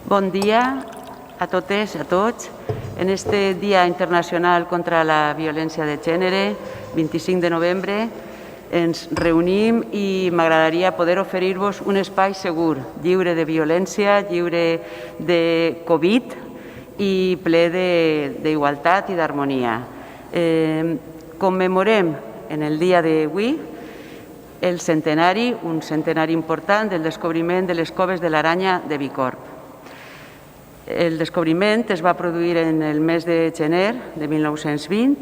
Bon dia a totes i a tots. En este Dia Internacional contra la Violència de Gènere, 25 de novembre, ens reunim i m'agradaria poder oferir-vos un espai segur, lliure de violència, lliure de Covid i ple d'igualtat i d'harmonia. Commemorem en el dia d'avui el centenari, un centenari important del descobriment de les coves de l'Aranya de Bicorb. El descobriment es va produir en el mes de gener de 1920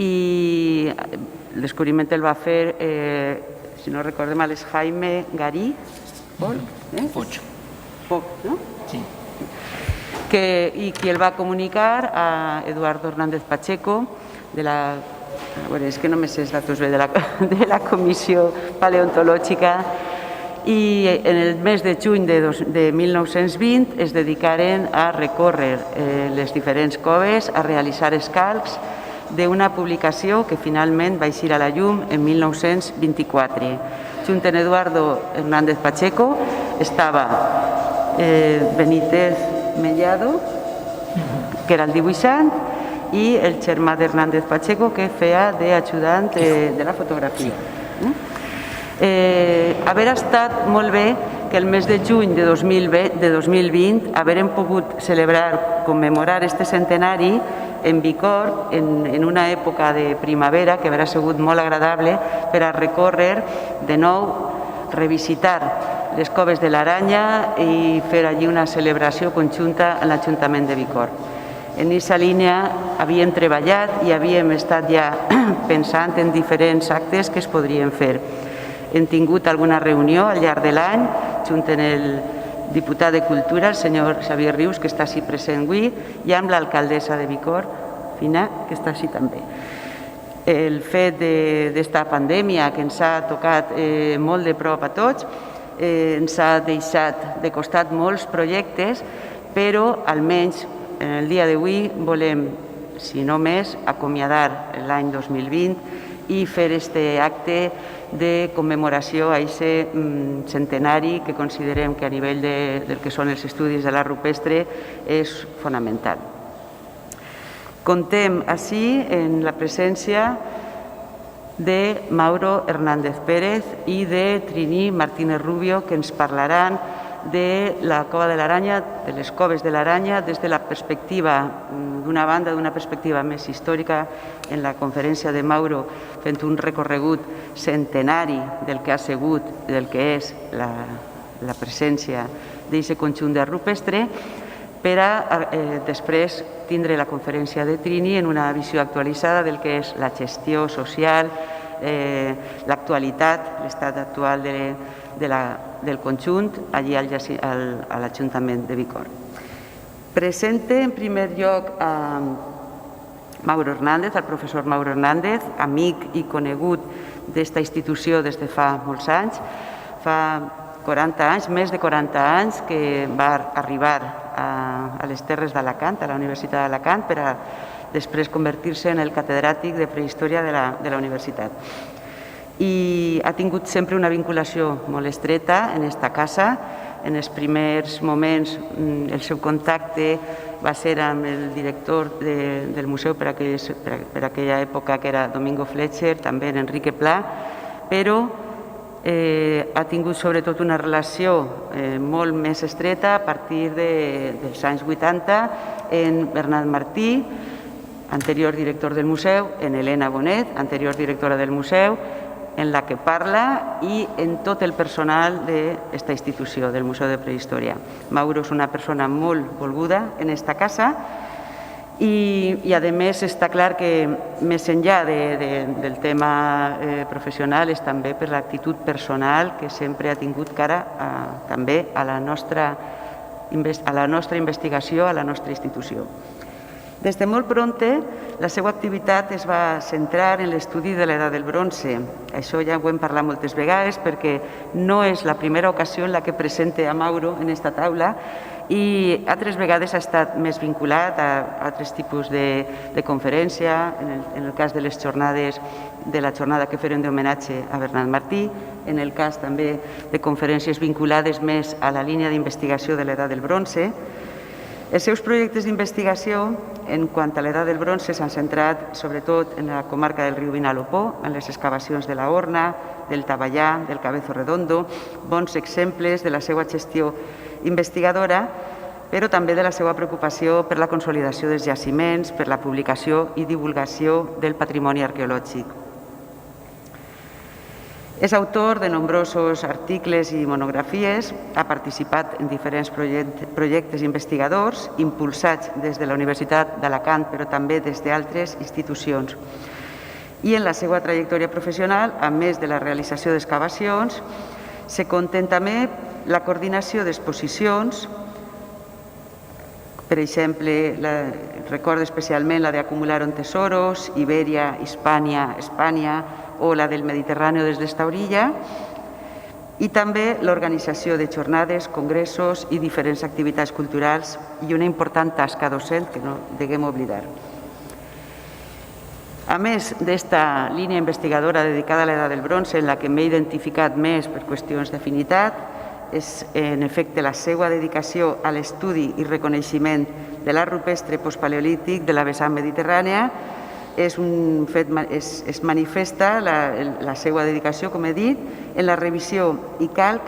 i el descobriment el va fer, si no recordem mal, és Jaime Garí. Poch, no? Sí. I qui el va comunicar a Eduardo Hernández Pacheco, de la... és que no me sé els datos bé, de la Comissió Paleontològica, i en el mes de juny de 1920 es dedicaren a recórrer les diferents coves, a realitzar escalcs d'una publicació que finalment va eixir a la llum en 1924. Junt amb Eduardo Hernández Pacheco estava Benítez Mellado, que era el dibuixant, i el germà d'Hernández Pacheco, que feia d'ajudant de la fotografia. Haver estat molt bé que el mes de juny de 2020 haguem pogut celebrar, commemorar este centenari en Bicorb en una època de primavera que haurà sigut molt agradable per a recórrer de nou, revisitar les coves de l'Aranya i fer allí una celebració conjunta a l'Ajuntament de Bicorb. En aquesta línia havíem treballat i havíem estat ja pensant en diferents actes que es podrien fer. Hem tingut alguna reunió al llarg de l'any, junt amb el diputat de Cultura, el senyor Xavier Rius, que està així present avui, i amb l'alcaldessa de Bicorb, Fina, que està així també. El fet d'esta pandèmia que ens ha tocat molt de prop a tots, ens ha deixat de costat molts projectes, però almenys en el dia d'avui volem, si no més, acomiadar l'any 2020 i fer aquest acte de commemoració a aquest centenari que considerem que a nivell del que són els estudis de l'art rupestre és fonamental. Contem així en la presència de Mauro Hernández Pérez i de Trini Martínez Rubio, que ens parlaran de la cova de l'Aranya, de les coves de l'Aranya, des de la perspectiva, d'una banda, d'una perspectiva més històrica, en la conferència de Mauro, fent un recorregut centenari del que ha sigut, del que és la presència d'aquest conjunt d'art rupestre, per a després tindre la conferència de Trini en una visió actualitzada del que és la gestió social, l'actualitat, l'estat actual del conjunt allí a l'Ajuntament de Bicorb. Presente en primer lloc a Mauro Hernández, al professor Mauro Hernández, amic i conegut d'esta institució des de fa molts anys. Fa 40 anys, més de 40 anys, que va arribar a les terres d'Alacant, a la Universitat d'Alacant, per a després convertir-se en el catedràtic de prehistòria de la universitat. I ha tingut sempre una vinculació molt estreta en esta casa. En els primers moments el seu contacte va ser amb el director del museu per aquella època, que era Domingo Fletcher, també en Enrique Pla, però ha tingut sobretot una relació molt més estreta a partir dels anys 80 en Bernat Martí, anterior director del museu, en Helena Bonet, anterior directora del museu, en la que parla i en tot el personal d'esta institució, del Museu de Prehistòria. Mauro és una persona molt volguda en esta casa i a més està clar que més enllà del tema professional és també per l'actitud personal que sempre ha tingut cara també a la nostra investigació, a la nostra institució. Des de molt pronte, la seva activitat es va centrar en l'estudi de l'edat del bronze. Això ja ho hem parlat moltes vegades perquè no és la primera ocasió en la que presente a Mauro en esta taula i altres vegades ha estat més vinculat a altres tipus de conferència, en el cas de les jornades de la jornada que farem d'homenatge a Bernat Martí, en el cas també de conferències vinculades més a la línia d'investigació de l'edat del bronze. Els seus projectes d'investigació en quant a l'edat del bronze s'han centrat sobretot en la comarca del riu Vinalopó, en les excavacions de la Horna, del Taballà, del Cabezo Redondo, bons exemples de la seva gestió investigadora, però també de la seva preocupació per la consolidació dels jaciments, per la publicació i divulgació del patrimoni arqueològic. És autor de nombrosos articles i monografies, ha participat en diferents projectes investigadors impulsats des de la Universitat d'Alacant, però també des d'altres institucions. I en la seva trajectòria professional, a més de la realització d'excavacions, se compten també la coordinació d'exposicions, per exemple, recordo especialment la d'Acumularon Tesoros, Iberia, Hispània, Espanya, o la del Mediterrani des d'esta orilla, i també l'organització de jornades, congressos i diferents activitats culturals i una important tasca docent que no deguem oblidar. A més d'esta línia investigadora dedicada a l'edat del bronze, en la que m'he identificat més per qüestions d'afinitat, és en efecte la seva dedicació a l'estudi i reconeixement de l'art rupestre postpaleolític de la vessant mediterrània. Es manifesta la seva dedicació, com he dit, en la revisió i calc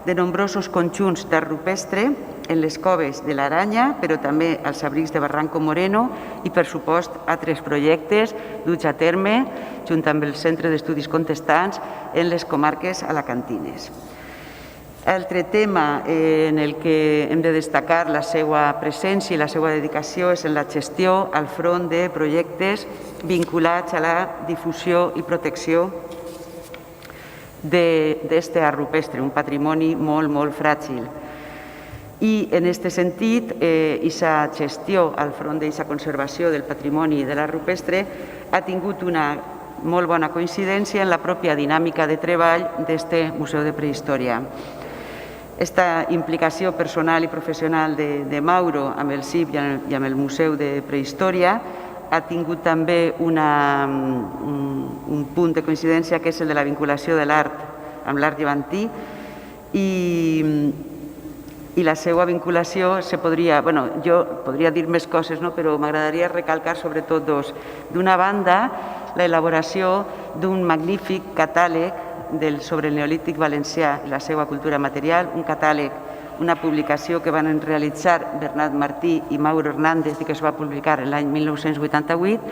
de nombrosos conjunts d'art rupestre en les coves de l'Aranya, però també als abrics de Barranco Moreno i, per supost, altres projectes duts a terme, junt amb el Centre d'Estudis Contestants, en les comarques alacantines. Altre tema en el que hem de destacar la seva presència i la seva dedicació és en la gestió al front de projectes vinculats a la difusió i protecció d'aquest art rupestre, un patrimoni molt, molt fràgil. I en aquest sentit, aquesta gestió al front d'aquesta conservació del patrimoni de l'art rupestre ha tingut una molt bona coincidència en la pròpia dinàmica de treball d'aquest Museu de Prehistòria. Esta implicació personal i professional de Mauro amb el CIP i amb el Museu de Prehistòria ha tingut també un punt de coincidència, que és el de la vinculació de l'art amb l'art llevantí, i la seva vinculació jo podria dir més coses, però m'agradaria recalcar sobretot dos. D'una banda, l'elaboració d'un magnífic catàleg sobre el Neolític valencià i la seva cultura material, un catàleg, una publicació que van realitzar Bernat Martí i Mauro Hernández i que es va publicar l'any 1988,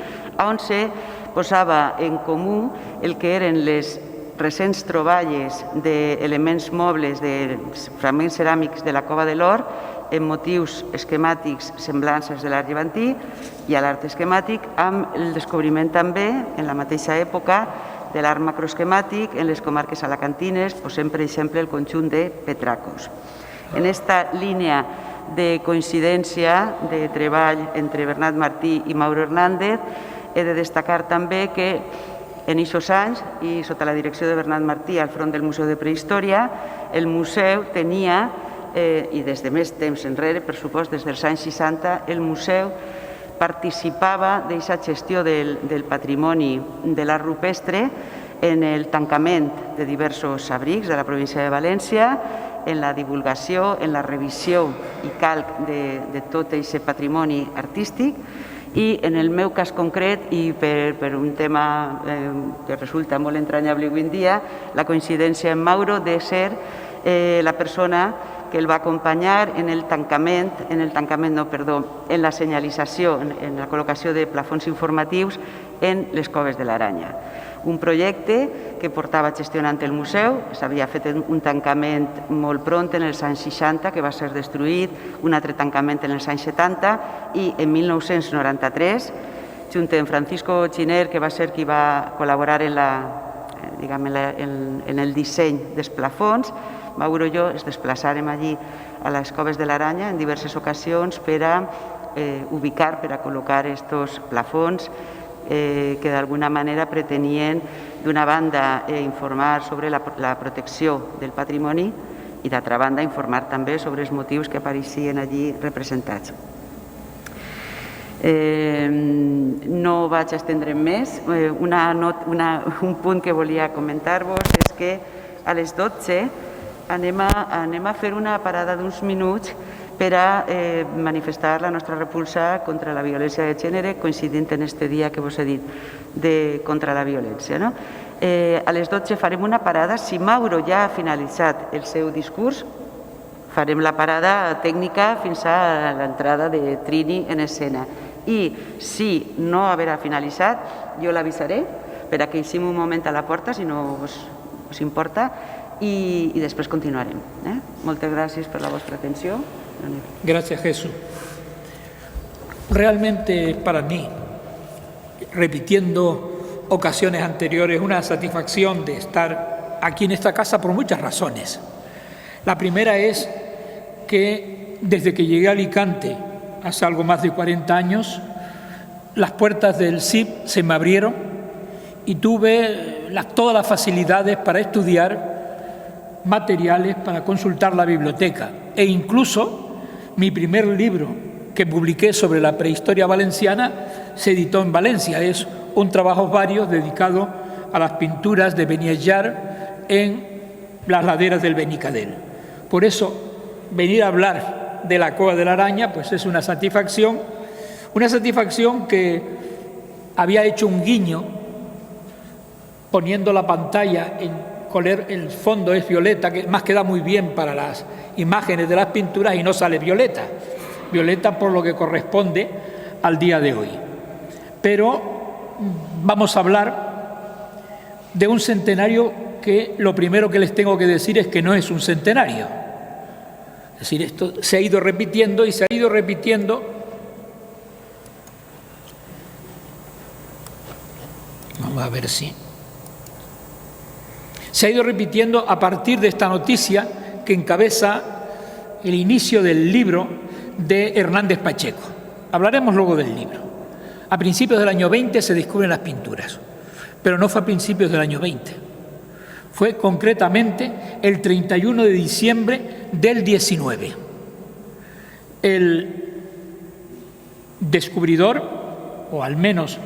on se posava en comú el que eren les recents troballes d'elements mobles, de fragments ceràmics de la Cova de l'Or, en motius esquemàtics semblants als de l'art llevantí i a l'art esquemàtic, amb el descobriment també, en la mateixa època, de l'art macroesquemàtic en les comarques alacantines, posem per exemple el conjunt de Petracos. En aquesta línia de coincidència de treball entre Bernat Martí i Mauro Hernández, he de destacar també que en aquests anys, i sota la direcció de Bernat Martí al front del Museu de Prehistòria, el museu tenia, i des de més temps enrere, per supost des dels anys 60, el museu participava d'aquesta gestió del patrimoni de l'art rupestre en el tancament de diversos abrics de la província de València, en la divulgació, en la revisió i calc de tot aquest patrimoni artístic, i en el meu cas concret, i per un tema que resulta molt entranyable avui en dia, la coincidència amb Mauro de ser la persona que el va acompanyar en la senyalització, en la col·locació de plafons informatius en les coves de l'Aranya. Un projecte que portava gestionant el museu, s'havia fet un tancament molt pront en els anys 60, que va ser destruït, un altre tancament en els anys 70, i en 1993, junt amb Francisco Giner, que va ser qui va col·laborar en el disseny dels plafons, Mauro i jo ens desplaçàrem allí a les coves de l'Aranya en diverses ocasions per a ubicar, per a col·locar aquests plafons que d'alguna manera pretenien, d'una banda, informar sobre la protecció del patrimoni i, d'altra banda, informar també sobre els motius que apareixien allí representats. No vaig estendre'm més. Un punt que volia comentar-vos és que a les 12 anem a fer una parada d'uns minuts per a manifestar la nostra repulsa contra la violència de gènere, coincidint en este dia que vos he dit contra la violència. No? A les 12 farem una parada. Si Mauro ja ha finalitzat el seu discurs, farem la parada tècnica fins a l'entrada de Trini en escena. I si no haverà finalitzat, jo l'avisaré per a que eixim un moment a la porta, si no us importa, i després continuarem. Moltes gràcies per la vostra atenció. Gracias, Jesús. Realmente para mí, repitiendo ocasiones anteriores, una satisfacción de estar aquí en esta casa por muchas razones. La primera es que desde que llegué a Alicante, hace algo más de 40 años, las puertas del CIP se me abrieron y tuve todas las facilidades para estudiar materiales, para consultar la biblioteca. E incluso mi primer libro que publiqué sobre la prehistoria valenciana se editó en Valencia. Es un trabajo varios dedicado a las pinturas de Beniatjar en las laderas del Benicadel. Por eso, venir a hablar de la Cova de la Araña, pues es una satisfacción que había hecho un guiño poniendo la pantalla en color, el fondo es violeta, que más queda muy bien para las imágenes de las pinturas y no sale violeta por lo que corresponde al día de hoy. Pero vamos a hablar de un centenario que lo primero que les tengo que decir es que no es un centenario. Es decir, esto se ha ido repitiendo y se ha ido repitiendo. Vamos a ver si. Se ha ido repitiendo a partir de esta noticia que encabeza el inicio del libro de Hernández Pacheco. Hablaremos luego del libro. A principios del año 20 se descubren las pinturas, pero no fue a principios del año 20. Fue concretamente el 31 de diciembre del 19. El descubridor, o al menos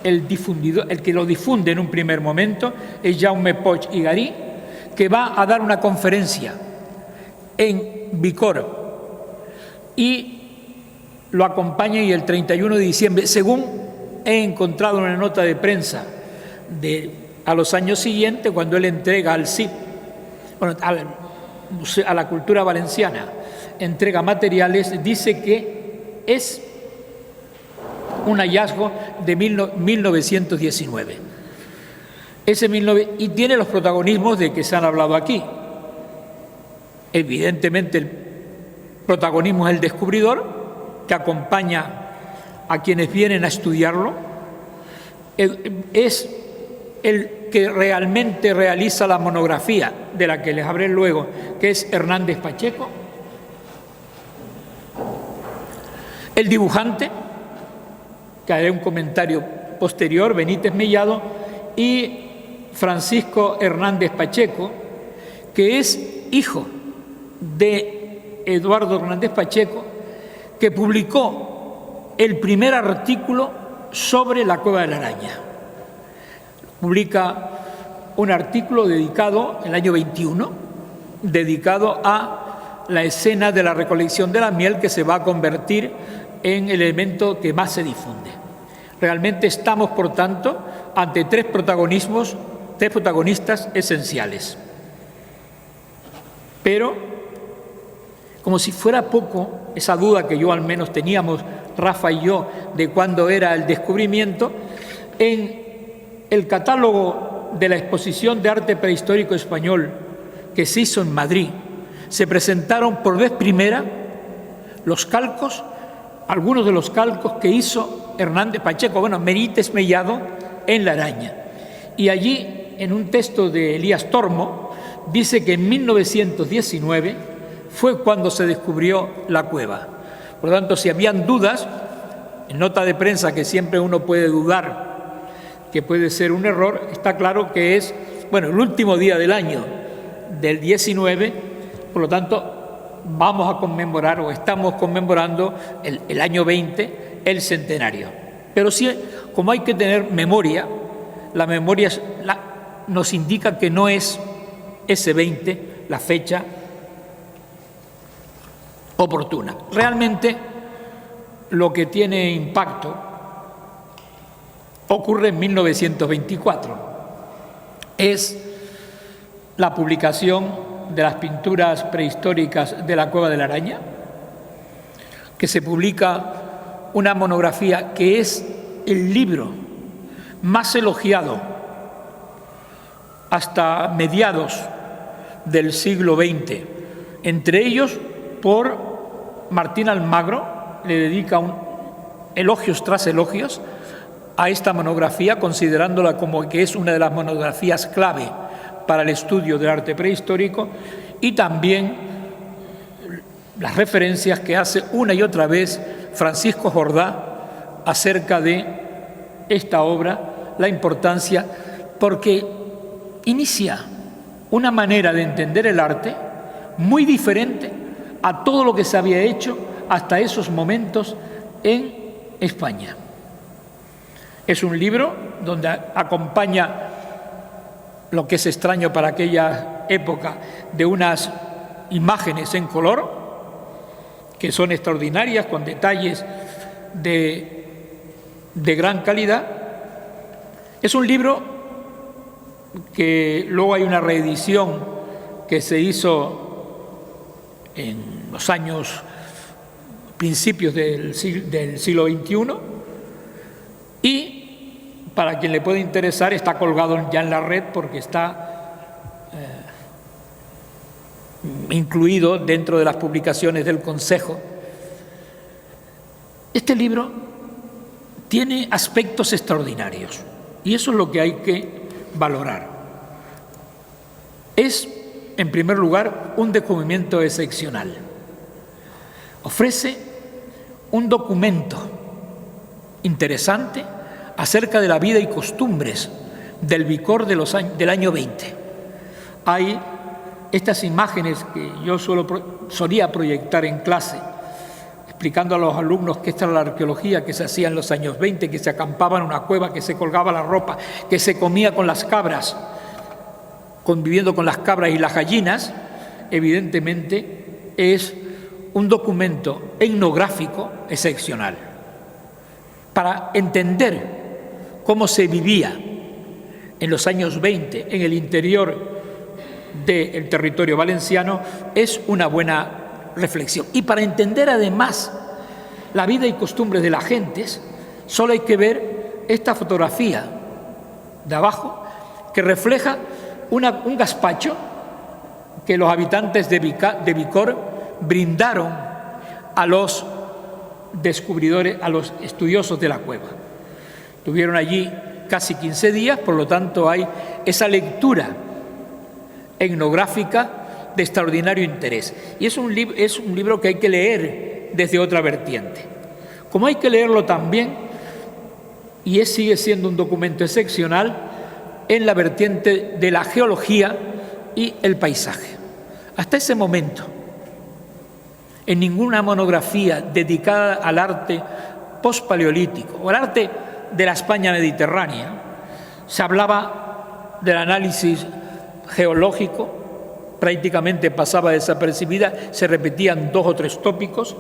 el difundidor, el que lo difunde en un primer momento, es Jaume Poch i Garí, que va a dar una conferencia en Bicor y lo acompaña, y el 31 de diciembre, según he encontrado en una nota de prensa a los años siguientes, cuando él entrega al CIP, a la cultura valenciana, entrega materiales, dice que es un hallazgo de 1919. Y tiene los protagonismos de que se han hablado aquí. Evidentemente el protagonismo es el descubridor, que acompaña a quienes vienen a estudiarlo. Es el que realmente realiza la monografía, de la que les hablé luego, que es Hernández Pacheco. El dibujante, que haré un comentario posterior, Benítez Mellado, y Francisco Hernández Pacheco, que es hijo de Eduardo Hernández Pacheco, que publicó el primer artículo sobre la Cueva de la Araña. Publica un artículo dedicado, el año 21, dedicado a la escena de la recolección de la miel, que se va a convertir en el elemento que más se difunde. Realmente estamos, por tanto, ante tres protagonistas esenciales. Pero, como si fuera poco, esa duda que yo al menos teníamos, Rafa y yo, de cuándo era el descubrimiento, en el catálogo de la Exposición de Arte Prehistórico Español que se hizo en Madrid, se presentaron por vez primera los calcos, algunos de los calcos que hizo Hernández Pacheco, Benítez Mellado, en la araña. Y allí, en un texto de Elías Tormo, dice que en 1919 fue cuando se descubrió la cueva. Por lo tanto, si habían dudas, en nota de prensa, que siempre uno puede dudar, que puede ser un error, está claro que es, el último día del año del 19, por lo tanto, vamos a conmemorar, o estamos conmemorando el año 20, el centenario. Pero sí, como hay que tener memoria, la memoria nos indica que no es ese 20 la fecha oportuna. Realmente lo que tiene impacto ocurre en 1924. Es la publicación de las pinturas prehistóricas de la Cueva de la Araña, que se publica una monografía que es el libro más elogiado hasta mediados del siglo XX, entre ellos por Martín Almagro, le dedica elogios tras elogios a esta monografía, considerándola como que es una de las monografías clave para el estudio del arte prehistórico, y también las referencias que hace una y otra vez Francisco Jordá acerca de esta obra, la importancia, porque inicia una manera de entender el arte muy diferente a todo lo que se había hecho hasta esos momentos en España. Es un libro donde acompaña, lo que es extraño para aquella época, de unas imágenes en color que son extraordinarias, con detalles de gran calidad. Es un libro que luego hay una reedición que se hizo en los años principios del siglo XXI, y para quien le pueda interesar está colgado ya en la red porque está incluido dentro de las publicaciones del Consejo. Este libro tiene aspectos extraordinarios y eso es lo que hay que valorar. Es, en primer lugar, un descubrimiento excepcional. Ofrece un documento interesante acerca de la vida y costumbres del Bicor del año 20. Hay estas imágenes que yo solía proyectar en clase, explicando a los alumnos que esta era la arqueología que se hacía en los años 20, que se acampaba en una cueva, que se colgaba la ropa, que se comía con las cabras, conviviendo con las cabras y las gallinas. Evidentemente es un documento etnográfico excepcional para entender cómo se vivía en los años 20 en el interior del territorio valenciano. Es una buena reflexión. Y para entender además la vida y costumbres de las gentes, solo hay que ver esta fotografía de abajo que refleja un gazpacho que los habitantes de Bicor brindaron a los descubridores, a los estudiosos de la cueva. Tuvieron allí casi 15 días, por lo tanto hay esa lectura etnográfica de extraordinario interés. Y es un libro que hay que leer desde otra vertiente. Como hay que leerlo también, y sigue siendo un documento excepcional, en la vertiente de la geología y el paisaje. Hasta ese momento, en ninguna monografía dedicada al arte pospaleolítico o al arte de la España mediterránea se hablaba del análisis geológico, prácticamente pasaba desapercibida, se repetían 2 o 3 tópicos.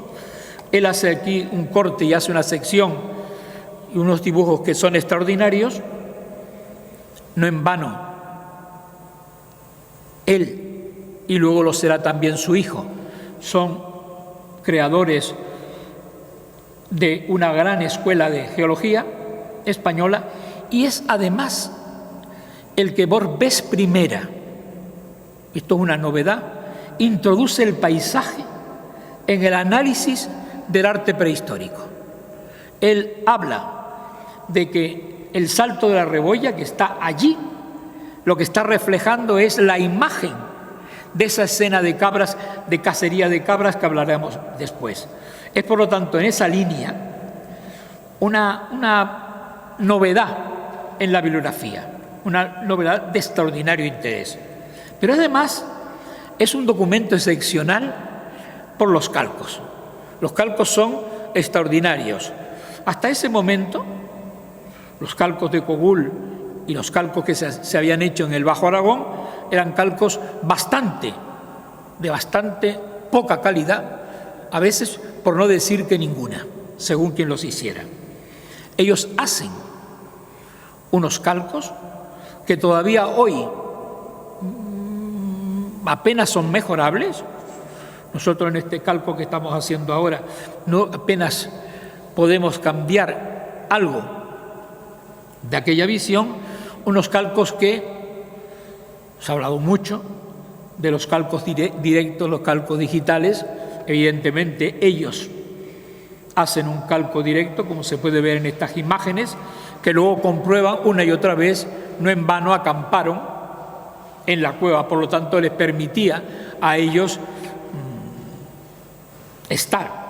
Él hace aquí un corte y hace una sección y unos dibujos que son extraordinarios. No en vano, él, y luego lo será también su hijo, son creadores de una gran escuela de geología española, y es además el que por vez primera, esto es una novedad, introduce el paisaje en el análisis del arte prehistórico. Él habla de que el Salto de la Rebolla, que está allí, lo que está reflejando es la imagen de esa escena de cabras, de cacería de cabras, que hablaremos después. Es, por lo tanto, en esa línea una novedad en la bibliografía, una novedad de extraordinario interés. Pero además es un documento excepcional por los calcos. Los calcos son extraordinarios. Hasta ese momento, los calcos de Cogul y los calcos que se habían hecho en el Bajo Aragón eran calcos de bastante poca calidad, a veces por no decir que ninguna, según quien los hiciera. Ellos hacen unos calcos que todavía hoy apenas son mejorables. Nosotros en este calco que estamos haciendo ahora no apenas podemos cambiar algo de aquella visión, unos calcos que se ha hablado mucho de los calcos directos, los calcos digitales. Evidentemente ellos hacen un calco directo, como se puede ver en estas imágenes, que luego comprueban una y otra vez. No en vano acamparon en la cueva, por lo tanto les permitía a ellos estar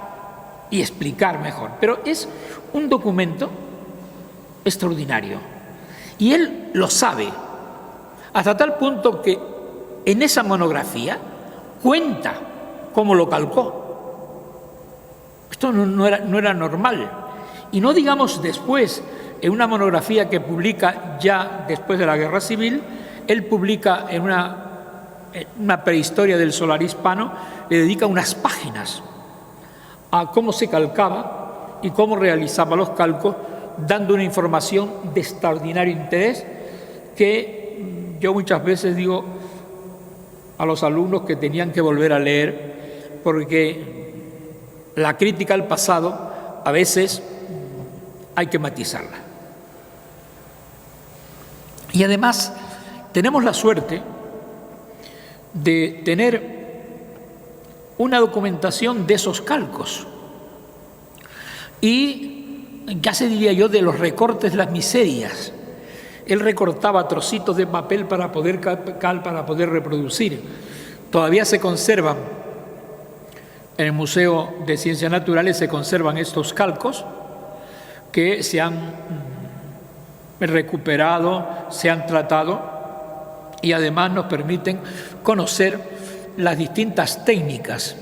y explicar mejor. Pero es un documento extraordinario y él lo sabe, hasta tal punto que en esa monografía cuenta cómo lo calcó. Esto no era normal. Y no digamos después, en una monografía que publica ya después de la Guerra Civil, él publica en una prehistoria del solar hispano, le dedica unas páginas a cómo se calcaba y cómo realizaba los calcos, dando una información de extraordinario interés que yo muchas veces digo a los alumnos que tenían que volver a leer, porque la crítica al pasado a veces hay que matizarla. Y además tenemos la suerte de tener una documentación de esos calcos y ya se diría yo de los recortes, las miserias. Él recortaba trocitos de papel para poder reproducir. Todavía se conservan en el Museo de Ciencias Naturales, se conservan estos calcos que se han recuperado, se han tratado y además nos permiten conocer las distintas técnicas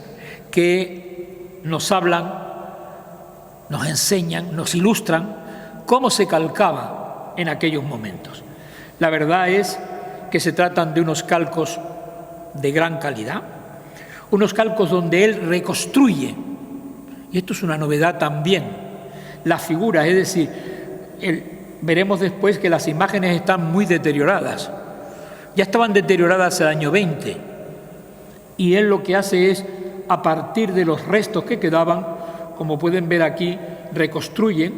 que nos hablan, nos enseñan, nos ilustran cómo se calcaba en aquellos momentos. La verdad es que se tratan de unos calcos de gran calidad, unos calcos donde él reconstruye, y esto es una novedad también, la figura, es decir, veremos después que las imágenes están muy deterioradas, ya estaban deterioradas el año 20, y él lo que hace es, a partir de los restos que quedaban, como pueden ver aquí, reconstruye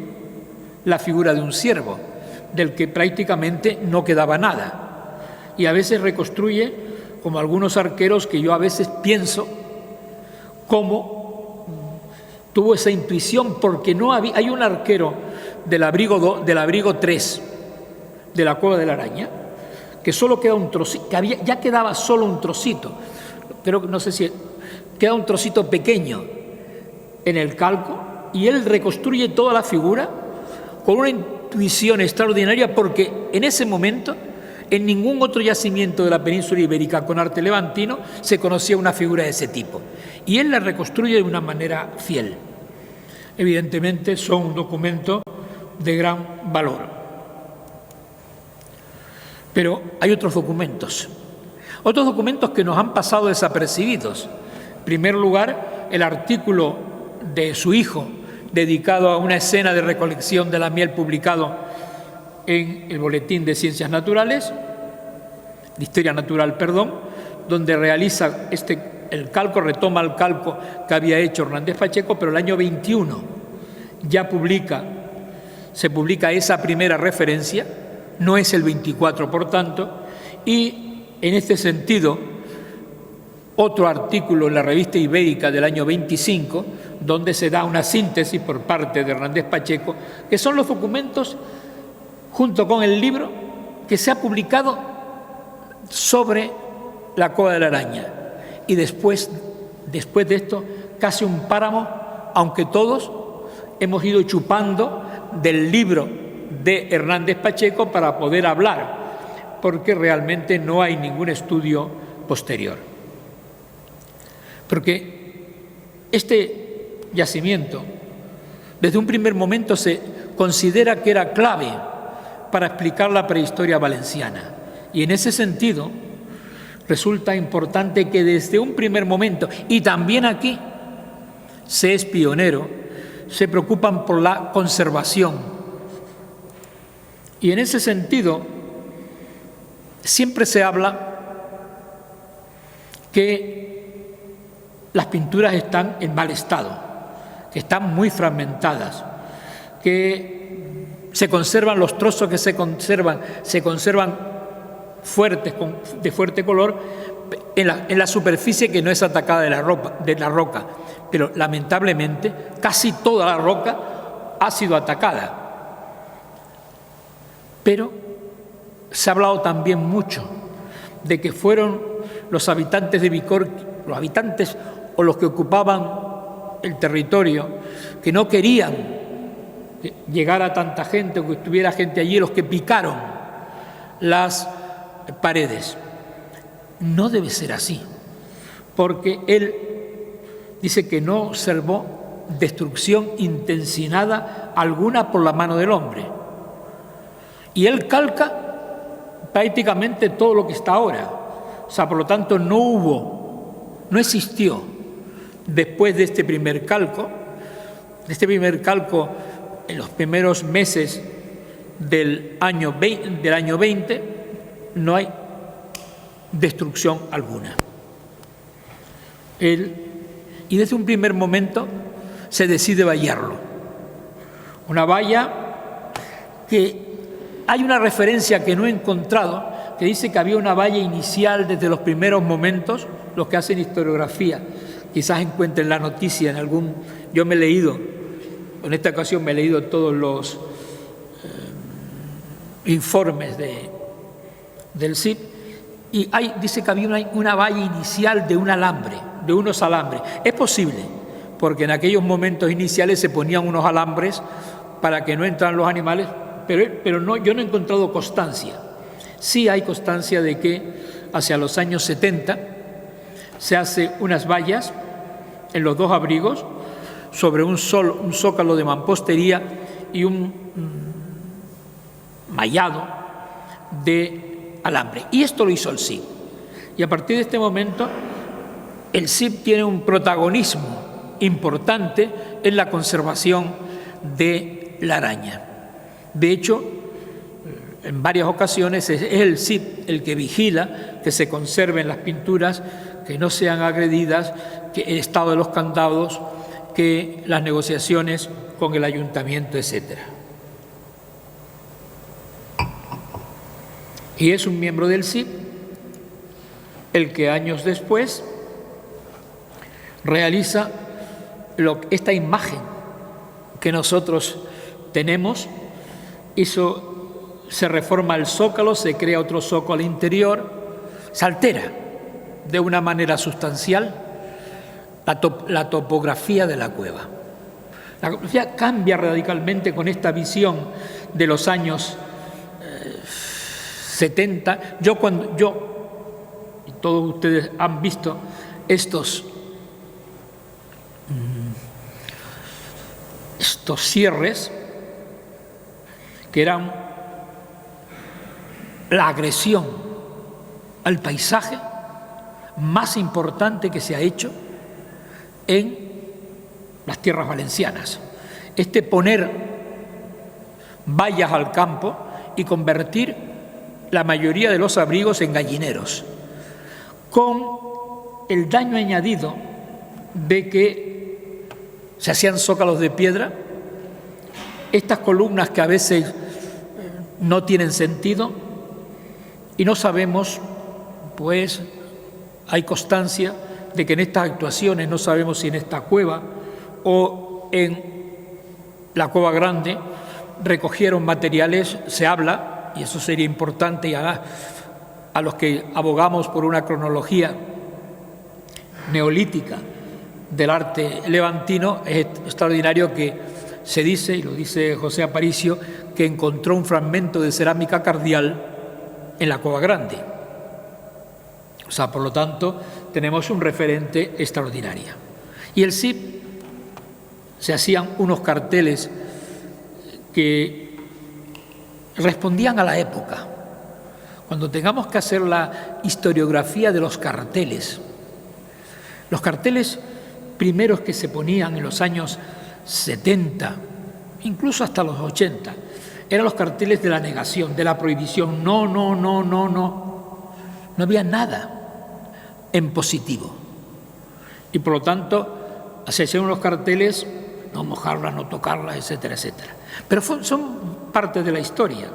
la figura de un ciervo, del que prácticamente no quedaba nada, y a veces reconstruye como algunos arqueros que yo a veces pienso cómo tuvo esa intuición, porque no había, hay un arquero del abrigo 3 de la Cueva de la Araña que solo queda un trocito, ya quedaba solo un trocito, creo que no sé si queda un trocito pequeño en el calco, y él reconstruye toda la figura con una intuición extraordinaria, porque en ese momento en ningún otro yacimiento de la península ibérica con arte levantino se conocía una figura de ese tipo, y él la reconstruye de una manera fiel. Evidentemente son un documento de gran valor. Pero hay otros documentos que nos han pasado desapercibidos. En primer lugar, el artículo de su hijo dedicado a una escena de recolección de la miel publicado en el Boletín de Ciencias Naturales, de Historia Natural, perdón, donde realiza el calco, retoma el calco que había hecho Hernández Pacheco, pero el año 21 ya se publica esa primera referencia, no es el 24 por tanto, y en este sentido otro artículo en la Revista Ibérica del año 25, donde se da una síntesis por parte de Hernández Pacheco, que son los documentos, junto con el libro, que se ha publicado sobre la Cueva de la Araña. Y después de esto, casi un páramo, aunque todos hemos ido chupando del libro de Hernández Pacheco para poder hablar, porque realmente no hay ningún estudio posterior. Porque este yacimiento Desde un primer momento se considera que era clave para explicar la prehistoria valenciana. Y en ese sentido, resulta importante que desde un primer momento, y también aquí, se es pionero, se preocupan por la conservación. Y en ese sentido, siempre se habla que las pinturas están en mal estado, que están muy fragmentadas, que se conservan los trozos que se conservan fuertes, de fuerte color, en la superficie que no es atacada de la roca. Pero lamentablemente casi toda la roca ha sido atacada. Pero se ha hablado también mucho de que fueron los habitantes de Vícor, los habitantes o los que ocupaban el territorio, que no querían que llegara tanta gente o que estuviera gente allí, los que picaron las paredes. No debe ser así, porque él dice que no observó destrucción intencionada alguna por la mano del hombre. Y él calca prácticamente todo lo que está ahora. O sea, por lo tanto, no existió después de este primer calco, en los primeros meses del año 20, no hay destrucción alguna. Y desde un primer momento se decide vallarlo. Una valla que hay una referencia que no he encontrado, que dice que había una valla inicial desde los primeros momentos. Los que hacen historiografía quizás encuentren la noticia en algún... Yo me he leído, en esta ocasión me he leído todos los informes del CIP, y dice que había una valla inicial de unos alambres. Es posible, porque en aquellos momentos iniciales se ponían unos alambres para que no entraran los animales, pero no, yo no he encontrado constancia. Sí hay constancia de que hacia los años 70 se hace unas vallas en los dos abrigos sobre un zócalo de mampostería y un mallado de alambre. Y esto lo hizo el CIP. Y a partir de este momento el CIP tiene un protagonismo importante en la conservación de la araña. De hecho, en varias ocasiones es el CIP el que vigila que se conserven las pinturas, que no sean agredidas, que el estado de los candados, que las negociaciones con el ayuntamiento, etc. Y es un miembro del CIP el que años después realiza esta imagen que nosotros tenemos. Se reforma el zócalo, se crea otro zócalo interior, se altera de una manera sustancial la topografía de la cueva. La topografía cambia radicalmente con esta visión de los años 70. Y todos ustedes han visto estos cierres, que eran la agresión al paisaje más importante que se ha hecho en las tierras valencianas. Poner vallas al campo y convertir la mayoría de los abrigos en gallineros, con el daño añadido de que se hacían zócalos de piedra, estas columnas que a veces no tienen sentido, y no sabemos, pues hay constancia de que en estas actuaciones, no sabemos si en esta cueva o en la Cueva Grande, recogieron materiales. Se habla, y eso sería importante, y a los que abogamos por una cronología neolítica del arte levantino, es extraordinario que se dice, y lo dice José Aparicio, que encontró un fragmento de cerámica cardial en la Cueva Grande. O sea, por lo tanto, tenemos un referente extraordinario. Y el CIP se hacían unos carteles que respondían a la época. Cuando tengamos que hacer la historiografía de los carteles primeros que se ponían en los años 70, incluso hasta los 80, eran los carteles de la negación, de la prohibición. No, no, no, no, no. No había nada en positivo. Y por lo tanto, se hacían unos carteles, no mojarlas, no tocarlas, etcétera, etcétera. Pero son parte de la historia.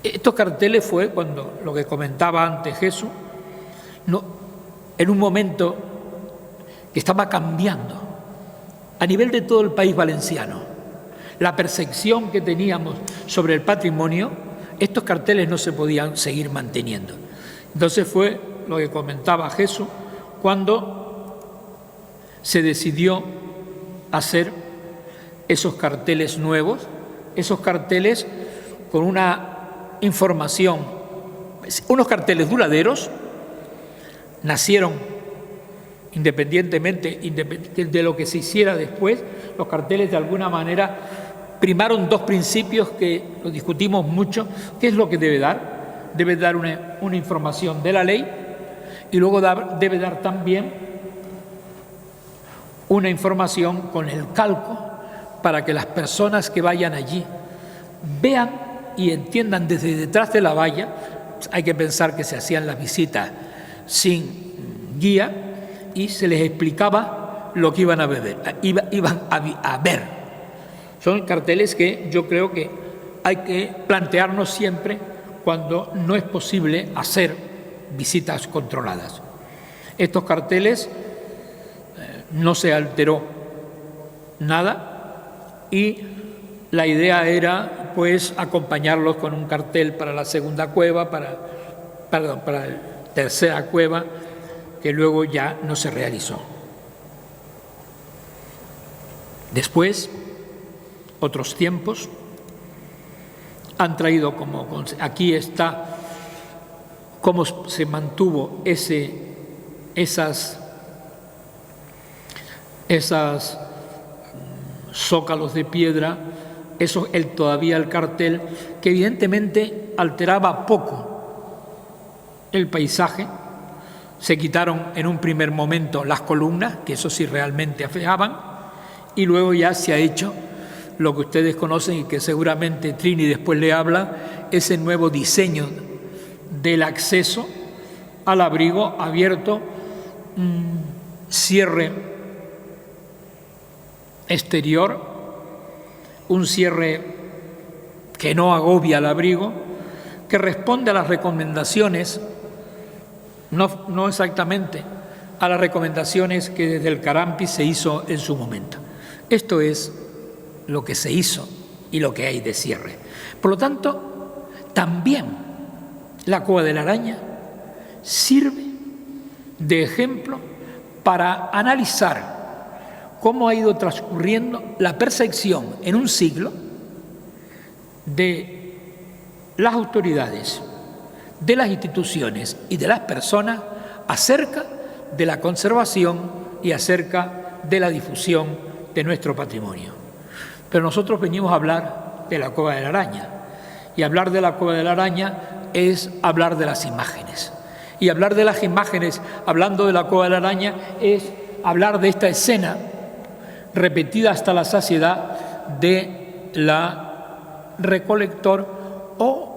Estos carteles fue cuando, lo que comentaba antes Jesús, en un momento que estaba cambiando a nivel de todo el país valenciano. La percepción que teníamos sobre el patrimonio, estos carteles no se podían seguir manteniendo. Entonces fue lo que comentaba Jesús cuando se decidió hacer esos carteles nuevos, esos carteles con una información, unos carteles duraderos, nacieron independientemente de lo que se hiciera después. Los carteles de alguna manera primaron dos principios que lo discutimos mucho. ¿Qué es lo que debe dar? Debe dar una información de la ley y luego debe dar también una información con el calco para que las personas que vayan allí vean y entiendan desde detrás de la valla. Hay que pensar que se hacían las visitas sin guía y se les explicaba lo que iban a ver. Son carteles que yo creo que hay que plantearnos siempre cuando no es posible hacer visitas controladas. Estos carteles no se alteró nada y la idea era pues acompañarlos con un cartel para la segunda cueva, para la tercera cueva, que luego ya no se realizó. Después, otros tiempos han traído aquí está cómo se mantuvo esas zócalos de piedra, todavía el cartel, que evidentemente alteraba poco el paisaje. Se quitaron en un primer momento las columnas, que eso sí realmente afeaban, y luego ya se ha hecho lo que ustedes conocen y que seguramente Trini después le habla, ese nuevo diseño del acceso al abrigo abierto, cierre exterior, un cierre que no agobia al abrigo, que responde a las recomendaciones, no exactamente a las recomendaciones que desde el Carampi se hizo en su momento. Esto es lo que se hizo y lo que hay de cierre. Por lo tanto, también la Cueva de la Araña sirve de ejemplo para analizar cómo ha ido transcurriendo la percepción en un siglo de las autoridades, de las instituciones y de las personas acerca de la conservación y acerca de la difusión de nuestro patrimonio. Pero nosotros venimos a hablar de la Cueva de la Araña, y hablar de la Cueva de la Araña es hablar de las imágenes. Y hablar de las imágenes, hablando de la Cueva de la Araña, es hablar de esta escena repetida hasta la saciedad de la recolector, o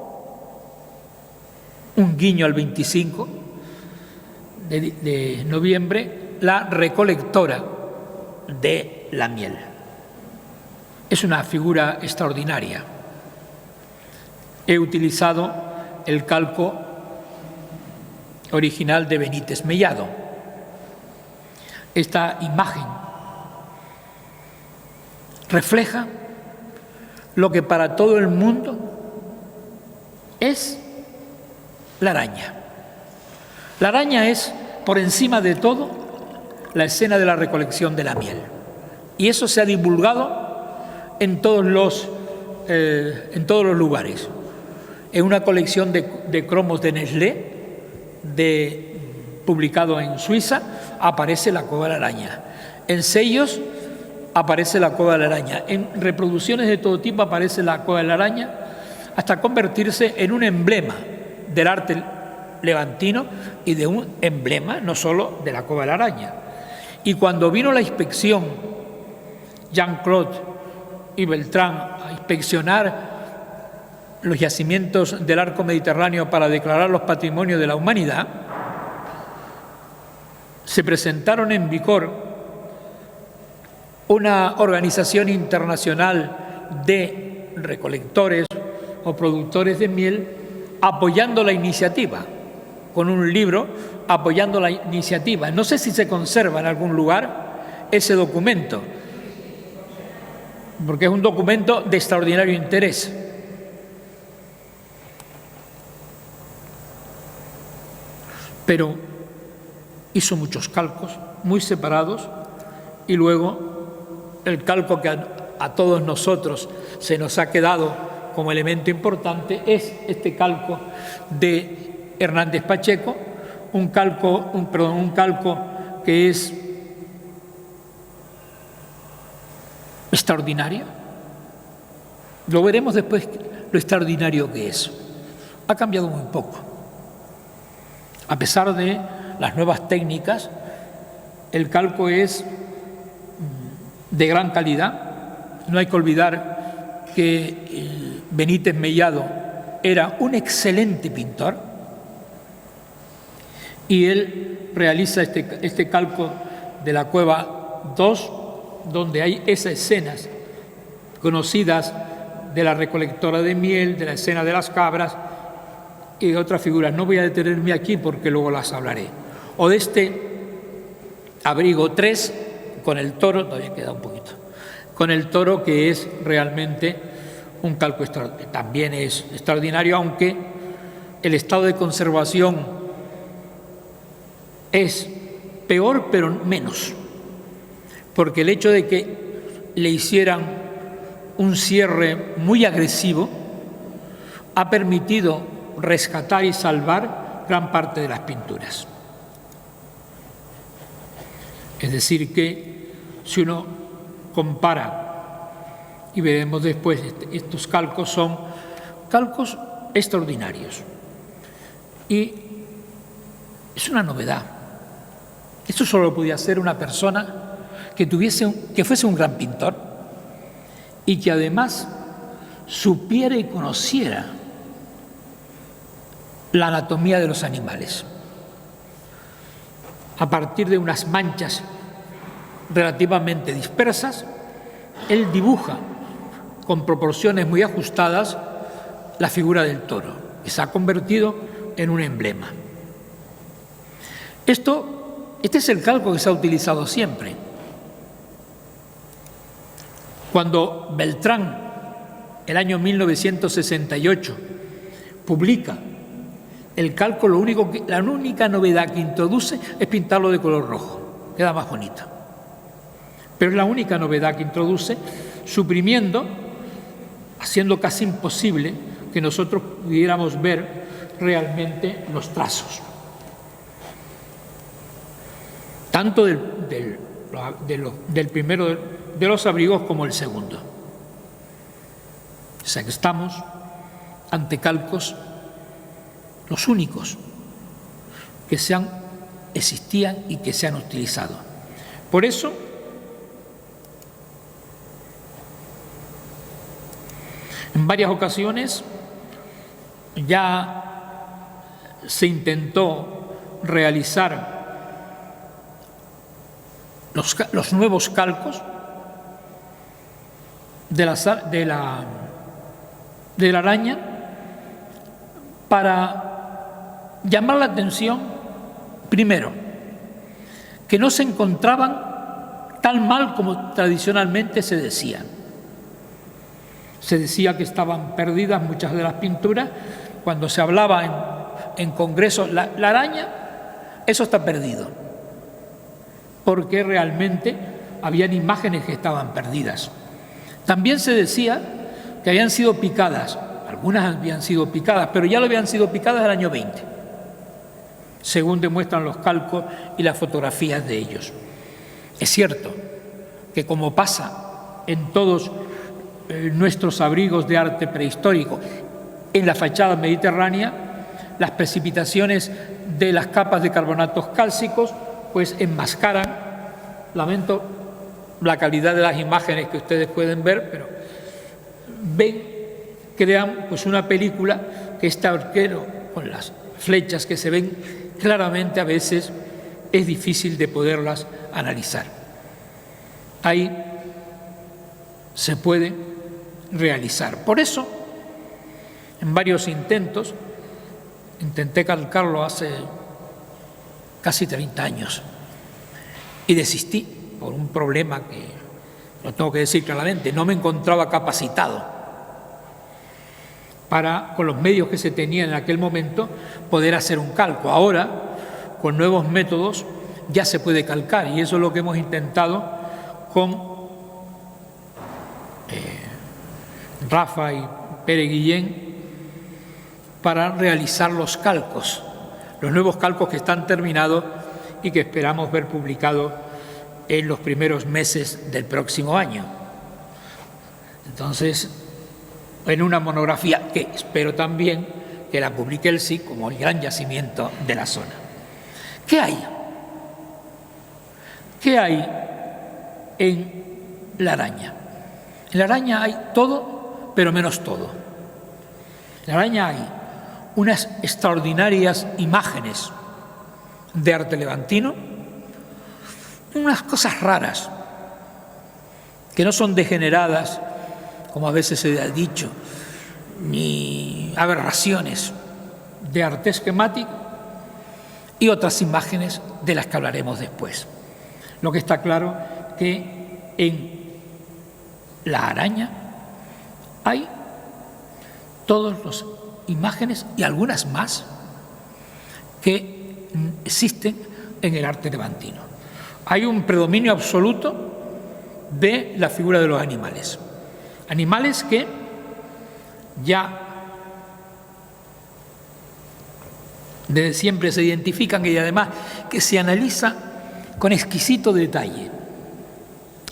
un guiño al 25 de noviembre, la recolectora de la miel. Es una figura extraordinaria. He utilizado el calco original de Benítez Mellado. Esta imagen refleja lo que para todo el mundo es la araña. La araña es, por encima de todo, la escena de la recolección de la miel. Y eso se ha divulgado en todos los lugares. En una colección de cromos de Nestlé, publicado en Suiza, aparece la Cueva de la Araña. En sellos aparece la cola de la araña. En reproducciones de todo tipo aparece la cola de la araña hasta convertirse en un emblema del arte levantino y de un emblema no solo de la cola de la araña. Y cuando vino la inspección, Jean-Claude y Beltrán a inspeccionar los yacimientos del arco mediterráneo para declararlos patrimonio de la humanidad, se presentaron en Bicor una organización internacional de recolectores o productores de miel apoyando la iniciativa, con un libro apoyando la iniciativa. No sé si se conserva en algún lugar ese documento, porque es un documento de extraordinario interés. Pero hizo muchos calcos muy separados y luego el calco que a todos nosotros se nos ha quedado como elemento importante es este calco de Hernández Pacheco, un calco que es extraordinario. Lo veremos después lo extraordinario que es. Ha cambiado muy poco. A pesar de las nuevas técnicas, el calco es de gran calidad. No hay que olvidar que Benítez Mellado era un excelente pintor y él realiza este calco de la Cueva 2, donde hay esas escenas conocidas de la recolectora de miel, de la escena de las cabras y otras figuras. No voy a detenerme aquí porque luego las hablaré. O de este abrigo 3 con el toro, todavía queda un poquito, con el toro, que es realmente un calco también es extraordinario, aunque el estado de conservación es peor pero menos, porque el hecho de que le hicieran un cierre muy agresivo ha permitido rescatar y salvar gran parte de las pinturas. Es decir que si uno compara, y veremos después, estos calcos son calcos extraordinarios y es una novedad. Esto solo lo podía hacer una persona que fuese un gran pintor y que además supiera y conociera la anatomía de los animales. A partir de unas manchas relativamente dispersas, él dibuja con proporciones muy ajustadas la figura del toro, que se ha convertido en un emblema. Este es el calco que se ha utilizado siempre. Cuando Beltrán, el año 1968, publica el calco, la única novedad que introduce es pintarlo de color rojo, queda más bonito. Pero es la única novedad que introduce, suprimiendo, haciendo casi imposible que nosotros pudiéramos ver realmente los trazos, tanto del primero de los abrigos como el segundo. O sea que estamos ante calcos los únicos que existían y que se han utilizado. Por eso, en varias ocasiones ya se intentó realizar los nuevos calcos de la araña para llamar la atención, primero, que no se encontraban tan mal como tradicionalmente se decía. Se decía que estaban perdidas muchas de las pinturas. Cuando se hablaba en congresos, la araña, eso está perdido, porque realmente habían imágenes que estaban perdidas. También se decía que habían sido picadas, algunas habían sido picadas, pero ya lo habían sido picadas el año 20, según demuestran los calcos y las fotografías de ellos. Es cierto que, como pasa en todos nuestros abrigos de arte prehistórico, en la fachada mediterránea, las precipitaciones de las capas de carbonatos cálcicos pues enmascaran, lamento la calidad de las imágenes que ustedes pueden ver, pero crean pues una película que este arquero, con las flechas que se ven claramente, a veces es difícil de poderlas analizar. Ahí se puede realizar. Por eso, en varios intentos, intenté calcarlo hace casi 30 años y desistí por un problema que, lo tengo que decir claramente, no me encontraba capacitado para, con los medios que se tenían en aquel momento, poder hacer un calco. Ahora, con nuevos métodos, ya se puede calcar, y eso es lo que hemos intentado con Rafa y Pere Guillén para realizar los calcos, los nuevos calcos que están terminados y que esperamos ver publicados en los primeros meses del próximo año. Entonces, en una monografía que espero también que la publique el SIC como el gran yacimiento de la zona. ¿Qué hay? ¿Qué hay en La Araña? En La Araña hay todo, pero menos todo. En La Araña hay unas extraordinarias imágenes de arte levantino, unas cosas raras, que no son degeneradas, como a veces se ha dicho, ni aberraciones de arte esquemático, y otras imágenes de las que hablaremos después. Lo que está claro que en La Araña hay todas las imágenes y algunas más que existen en el arte levantino. Hay un predominio absoluto de la figura de los animales. Animales que ya desde siempre se identifican y además que se analiza con exquisito detalle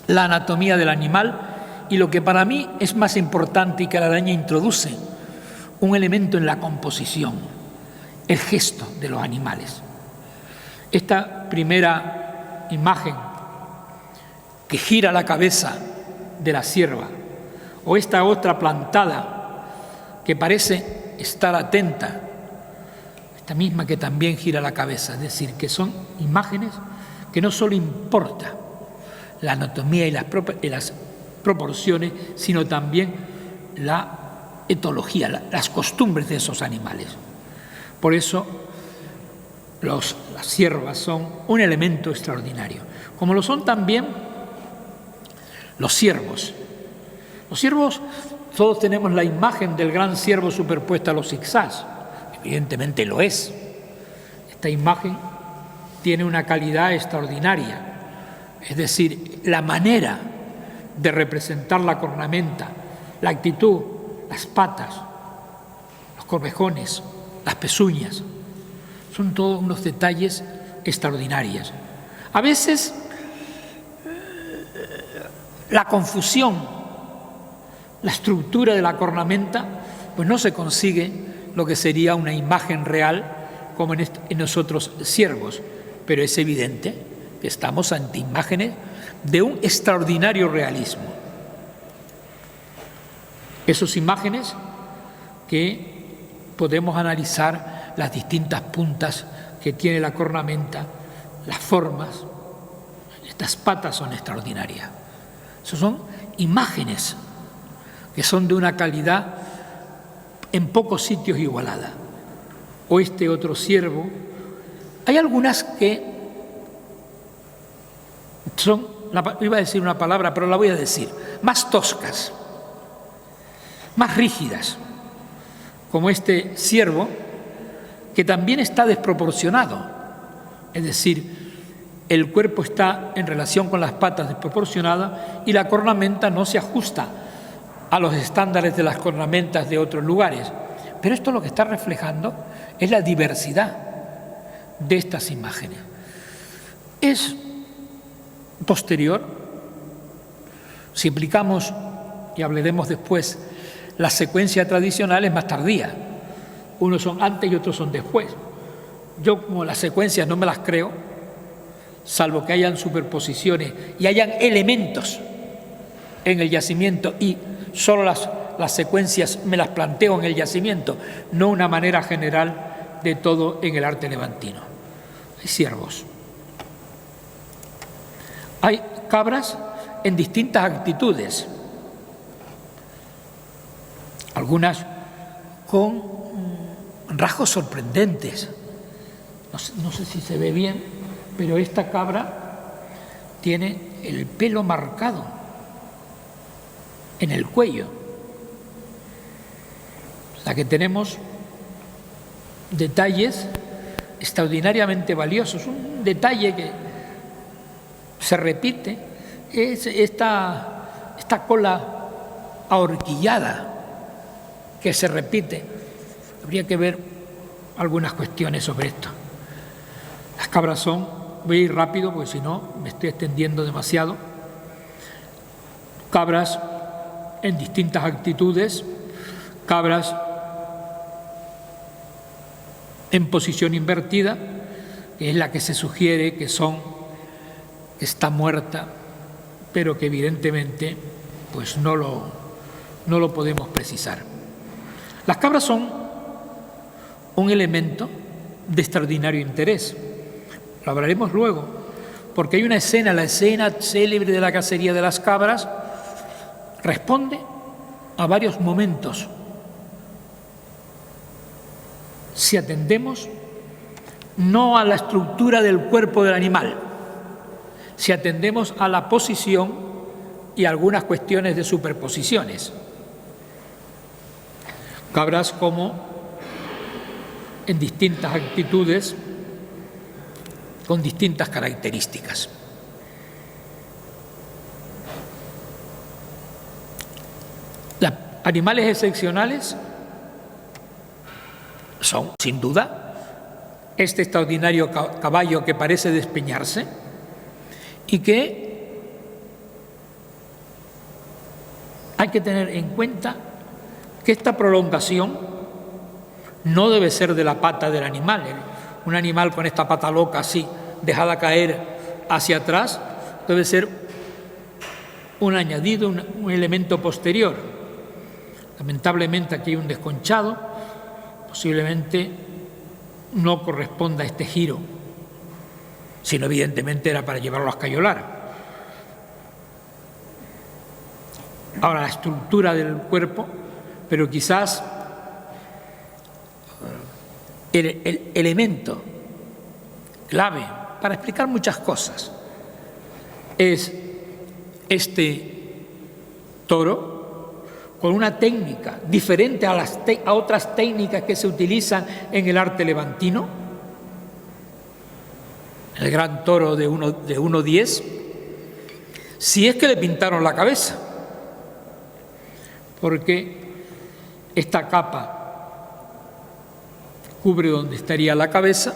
la anatomía del animal, y lo que para mí es más importante y que La Araña introduce un elemento en la composición, el gesto de los animales. Esta primera imagen que gira la cabeza de la cierva, o esta otra plantada que parece estar atenta, esta misma que también gira la cabeza, es decir, que son imágenes que no solo importa la anatomía y las proporciones, sino también la etología, las costumbres de esos animales. Por eso las ciervas son un elemento extraordinario, como lo son también los ciervos. Los ciervos, todos tenemos la imagen del gran ciervo superpuesta a los zigzags, evidentemente lo es. Esta imagen tiene una calidad extraordinaria, es decir, la manera de representar la cornamenta, la actitud, las patas, los corvejones, las pezuñas, son todos unos detalles extraordinarios. A veces la confusión, la estructura de la cornamenta, pues no se consigue lo que sería una imagen real como en nosotros ciervos, pero es evidente que estamos ante imágenes de un extraordinario realismo. Esas imágenes que podemos analizar las distintas puntas que tiene la cornamenta, las formas, estas patas son extraordinarias. Esas son imágenes que son de una calidad en pocos sitios igualada. O este otro ciervo. Hay algunas que son, iba a decir una palabra, pero la voy a decir, más toscas, más rígidas, como este ciervo, que también está desproporcionado. Es decir, el cuerpo está en relación con las patas desproporcionada y la cornamenta no se ajusta a los estándares de las cornamentas de otros lugares. Pero esto lo que está reflejando es la diversidad de estas imágenes. Es posterior Si aplicamos, y hablaremos después, la secuencia tradicional es más tardía. Unos son antes y otros son después. Yo, como las secuencias no me las creo, salvo que hayan superposiciones y hayan elementos en el yacimiento y solo las secuencias me las planteo en el yacimiento, no una manera general de todo en el arte levantino. Hay ciervos. Hay cabras en distintas actitudes, algunas con rasgos sorprendentes. No sé si se ve bien, pero esta cabra tiene el pelo marcado en el cuello. O sea que tenemos detalles extraordinariamente valiosos. Un detalle que se repite es esta cola ahorquillada que se repite. Habría que ver algunas cuestiones sobre esto. Las cabras son, voy a ir rápido porque si no me estoy extendiendo demasiado, cabras en distintas actitudes, cabras en posición invertida, que es la que se sugiere que está muerta, pero que evidentemente pues no lo podemos precisar. Las cabras son un elemento de extraordinario interés. Lo hablaremos luego, porque hay una escena, la escena célebre de la cacería de las cabras, responde a varios momentos. Si atendemos no a la estructura del cuerpo del animal, si atendemos a la posición y algunas cuestiones de superposiciones. Cabras como en distintas actitudes, con distintas características. Los animales excepcionales son, sin duda, este extraordinario caballo que parece despeñarse y que hay que tener en cuenta que esta prolongación no debe ser de la pata del animal. Un animal con esta pata loca así, dejada caer hacia atrás, debe ser un añadido, un elemento posterior. Lamentablemente aquí hay un desconchado, posiblemente no corresponda a este giro, sino evidentemente era para llevarlo a escayolar. Ahora, la estructura del cuerpo, pero quizás el elemento clave para explicar muchas cosas es este toro con una técnica diferente a otras técnicas que se utilizan en el arte levantino. El gran toro de 1,10, si es que le pintaron la cabeza, porque esta capa cubre donde estaría la cabeza,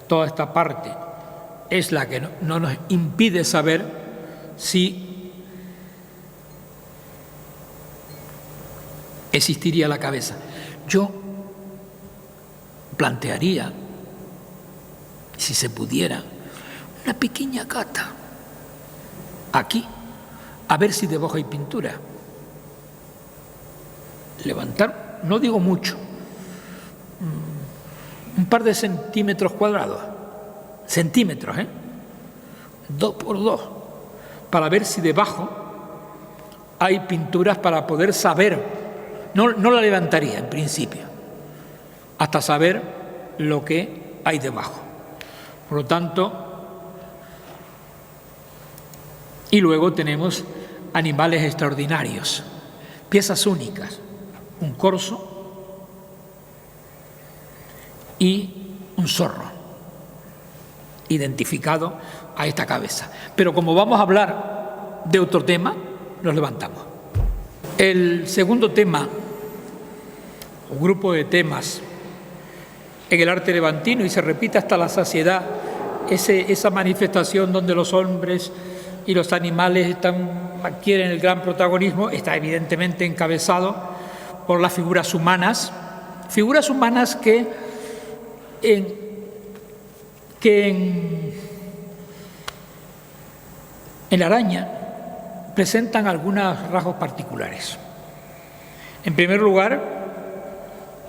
toda esta parte es la que no nos impide saber si existiría la cabeza. Yo plantearía, si se pudiera, una pequeña cata aquí, a ver si debajo hay pintura. Levantar, no digo mucho, un par de centímetros cuadrados, 2 por 2, para ver si debajo hay pinturas para poder saber. No la levantaría en principio, hasta saber lo que hay debajo. Por lo tanto, y luego tenemos animales extraordinarios, piezas únicas, un corzo y un zorro, identificado a esta cabeza. Pero como vamos a hablar de otro tema, nos levantamos. El segundo tema, o grupo de temas en el arte levantino, y se repite hasta la saciedad, esa manifestación donde los hombres y los animales adquieren el gran protagonismo. Está evidentemente encabezado por las figuras humanas que en la araña presentan algunos rasgos particulares. En primer lugar,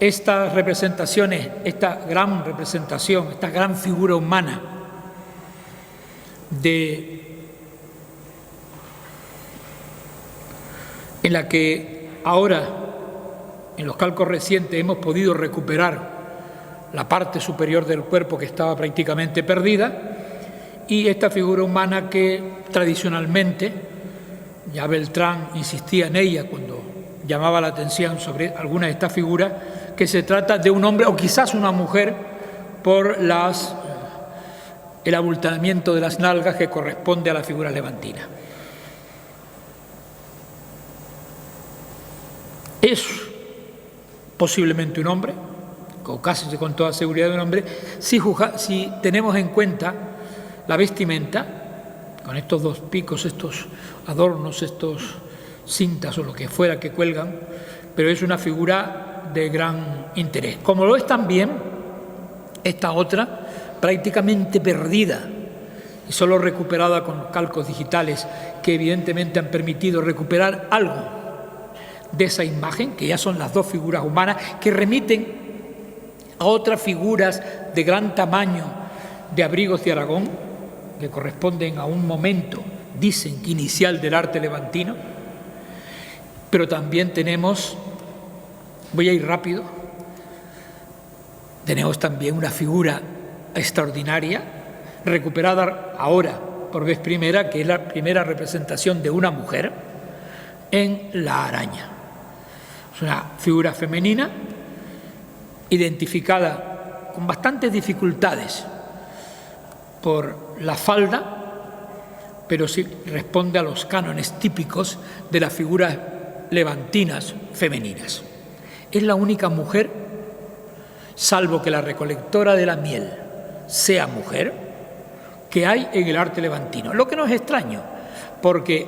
estas representaciones, esta gran representación, esta gran figura humana en la que ahora, en los calcos recientes, hemos podido recuperar la parte superior del cuerpo que estaba prácticamente perdida, y esta figura humana que tradicionalmente, ya Beltrán insistía en ella cuando llamaba la atención sobre algunas de estas figuras, que se trata de un hombre o quizás una mujer por el abultamiento de las nalgas que corresponde a la figura levantina. Es posiblemente un hombre, o casi con toda seguridad un hombre, si tenemos en cuenta la vestimenta, con estos dos picos, estos adornos, estos cintas o lo que fuera que cuelgan, pero es una figura de gran interés. Como lo es también esta otra, prácticamente perdida y solo recuperada con calcos digitales que evidentemente han permitido recuperar algo de esa imagen, que ya son las dos figuras humanas que remiten a otras figuras de gran tamaño de Abrigos de Aragón, que corresponden a un momento, dicen, inicial del arte levantino. Pero también tenemos, voy a ir rápido, tenemos también una figura extraordinaria, recuperada ahora por vez primera, que es la primera representación de una mujer en la araña. Es una figura femenina, identificada con bastantes dificultades por la falda, pero sí responde a los cánones típicos de las figuras levantinas femeninas. Es la única mujer, salvo que la recolectora de la miel sea mujer, que hay en el arte levantino. Lo que no es extraño, porque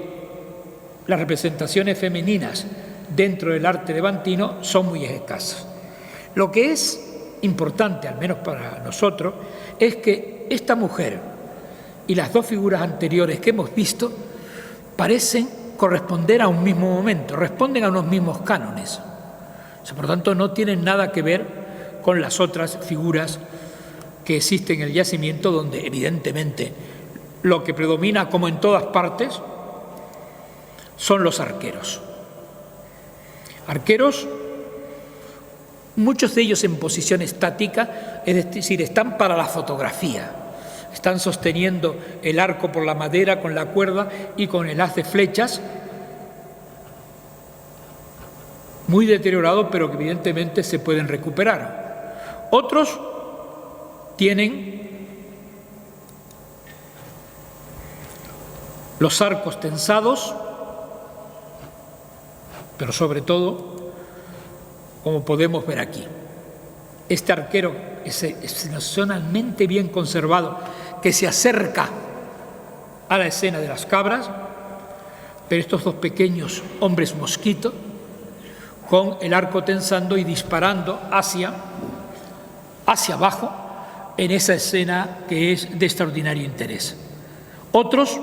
las representaciones femeninas dentro del arte levantino son muy escasas. Lo que es importante, al menos para nosotros, es que esta mujer y las dos figuras anteriores que hemos visto parecen corresponder a un mismo momento, responden a unos mismos cánones. O sea, por lo tanto, no tienen nada que ver con las otras figuras que existen en el yacimiento, donde evidentemente lo que predomina, como en todas partes, son los arqueros. Arqueros, muchos de ellos en posición estática, es decir, están para la fotografía. Están sosteniendo el arco por la madera con la cuerda y con el haz de flechas, muy deteriorado, pero que evidentemente se pueden recuperar. Otros tienen los arcos tensados, pero sobre todo, como podemos ver aquí, este arquero es excepcionalmente bien conservado, que se acerca a la escena de las cabras, pero estos dos pequeños hombres mosquito, con el arco tensando y disparando hacia abajo en esa escena que es de extraordinario interés. Otros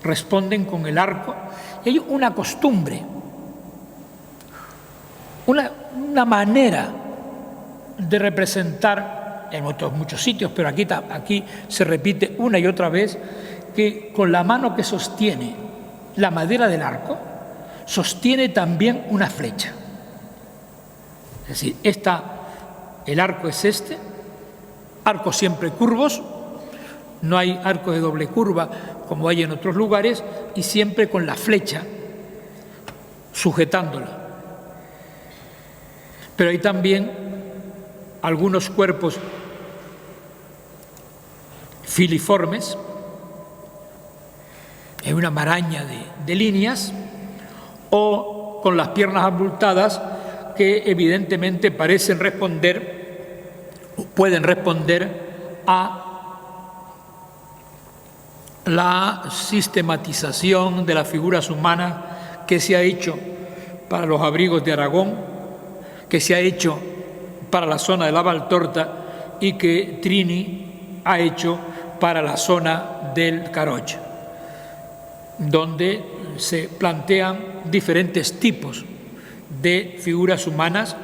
responden con el arco. Y hay una costumbre, una manera de representar en muchos sitios, pero aquí se repite una y otra vez, que con la mano que sostiene la madera del arco, sostiene también una flecha. Es decir, el arco es este, arcos siempre curvos, no hay arco de doble curva como hay en otros lugares, y siempre con la flecha sujetándola. Pero hay también algunos cuerpos filiformes, en una maraña de líneas, o con las piernas abultadas, que evidentemente pueden responder a la sistematización de las figuras humanas que se ha hecho para los abrigos de Aragón, que se ha hecho para la zona de la Valtorta y que Trini ha hecho para la zona del Carroix, donde se plantean diferentes tipos de figuras humanas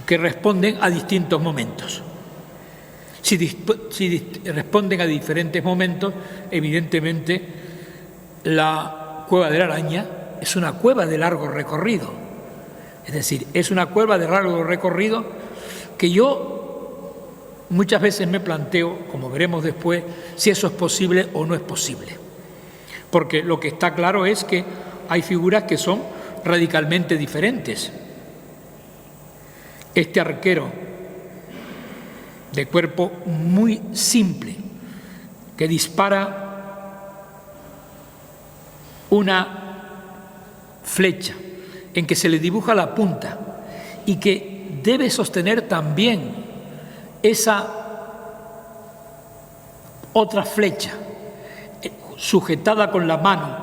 que responden a distintos momentos. Si responden a diferentes momentos, evidentemente la Cueva de la Araña es una cueva de largo recorrido. Es decir, es una cueva de largo recorrido que yo muchas veces me planteo, como veremos después, si eso es posible o no es posible. Porque lo que está claro es que hay figuras que son radicalmente diferentes. Este arquero de cuerpo muy simple, que dispara una flecha en que se le dibuja la punta y que debe sostener también esa otra flecha sujetada con la mano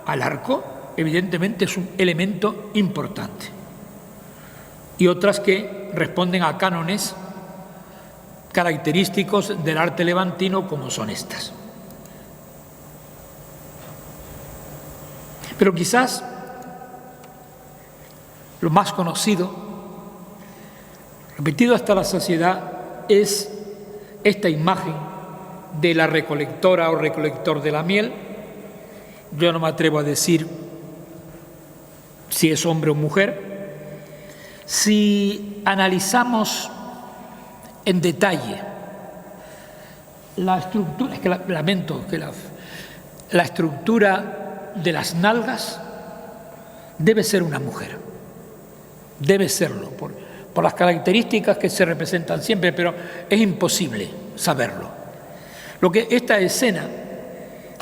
al arco, evidentemente es un elemento importante. Y otras que responden a cánones característicos del arte levantino, como son estas. Pero quizás lo más conocido, repetido hasta la saciedad, es esta imagen de la recolectora o recolector de la miel. Yo no me atrevo a decir si es hombre o mujer. Si analizamos en detalle la estructura, es que lamento que la estructura de las nalgas debe ser una mujer, debe serlo, por las características que se representan siempre, pero es imposible saberlo. Lo que esta escena,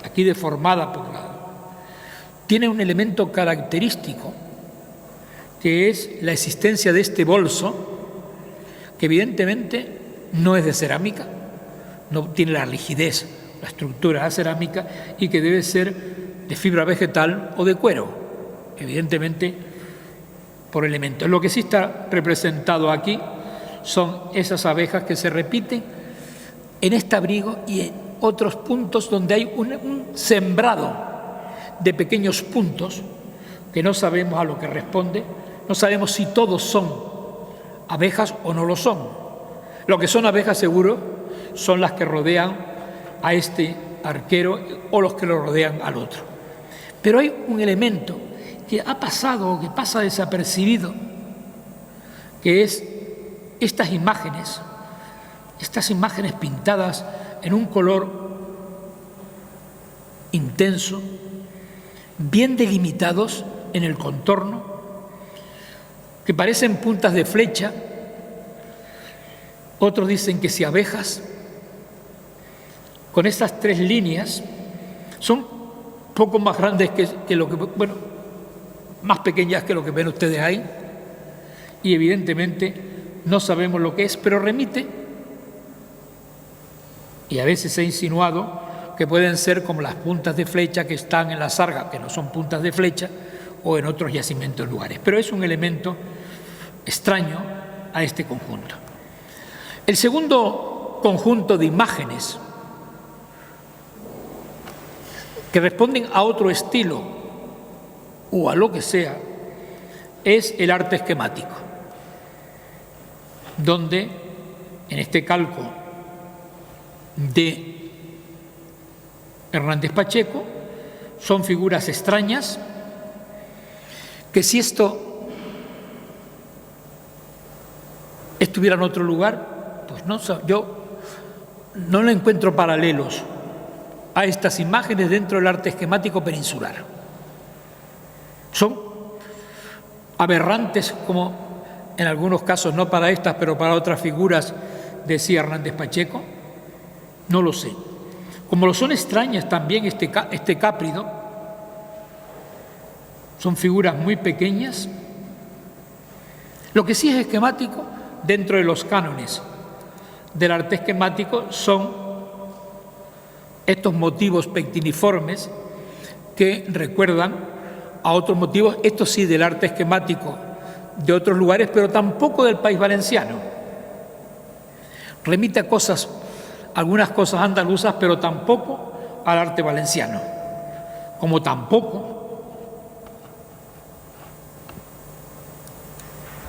aquí deformada tiene un elemento característico, que es la existencia de este bolso, que evidentemente no es de cerámica, no tiene la rigidez, la estructura de la cerámica, y que debe ser de fibra vegetal o de cuero, evidentemente por elementos. Lo que sí está representado aquí son esas abejas que se repiten en este abrigo y en otros puntos donde hay un sembrado de pequeños puntos que no sabemos a lo que responde, no sabemos si todos son abejas o no lo son. Lo que son abejas seguro son las que rodean a este arquero o los que lo rodean al otro. Pero hay un elemento que ha pasado o que pasa desapercibido, que es estas imágenes pintadas en un color intenso, bien delimitados en el contorno, que parecen puntas de flecha. Otros dicen que si abejas, con estas tres líneas, son poco más grandes que lo que, bueno, más pequeñas que lo que ven ustedes ahí, y evidentemente no sabemos lo que es, pero remite, y a veces se ha insinuado que pueden ser como las puntas de flecha que están en la sarga, que no son puntas de flecha, o en otros yacimientos lugares, pero es un elemento extraño a este conjunto. El segundo conjunto de imágenes que responden a otro estilo o a lo que sea es el arte esquemático, donde en este calco de Hernández Pacheco son figuras extrañas que si esto estuviera en otro lugar, pues no, yo no le encuentro paralelos a estas imágenes dentro del arte esquemático peninsular. Son aberrantes, como en algunos casos, no para estas, pero para otras figuras, decía Hernández Pacheco, no lo sé. Como lo son extrañas también este cáprido, son figuras muy pequeñas. Lo que sí es esquemático, dentro de los cánones del arte esquemático, son estos motivos pectiniformes que recuerdan a otros motivos, estos sí del arte esquemático de otros lugares, pero tampoco del País Valenciano. Remite a cosas, algunas cosas andaluzas, pero tampoco al arte valenciano, como tampoco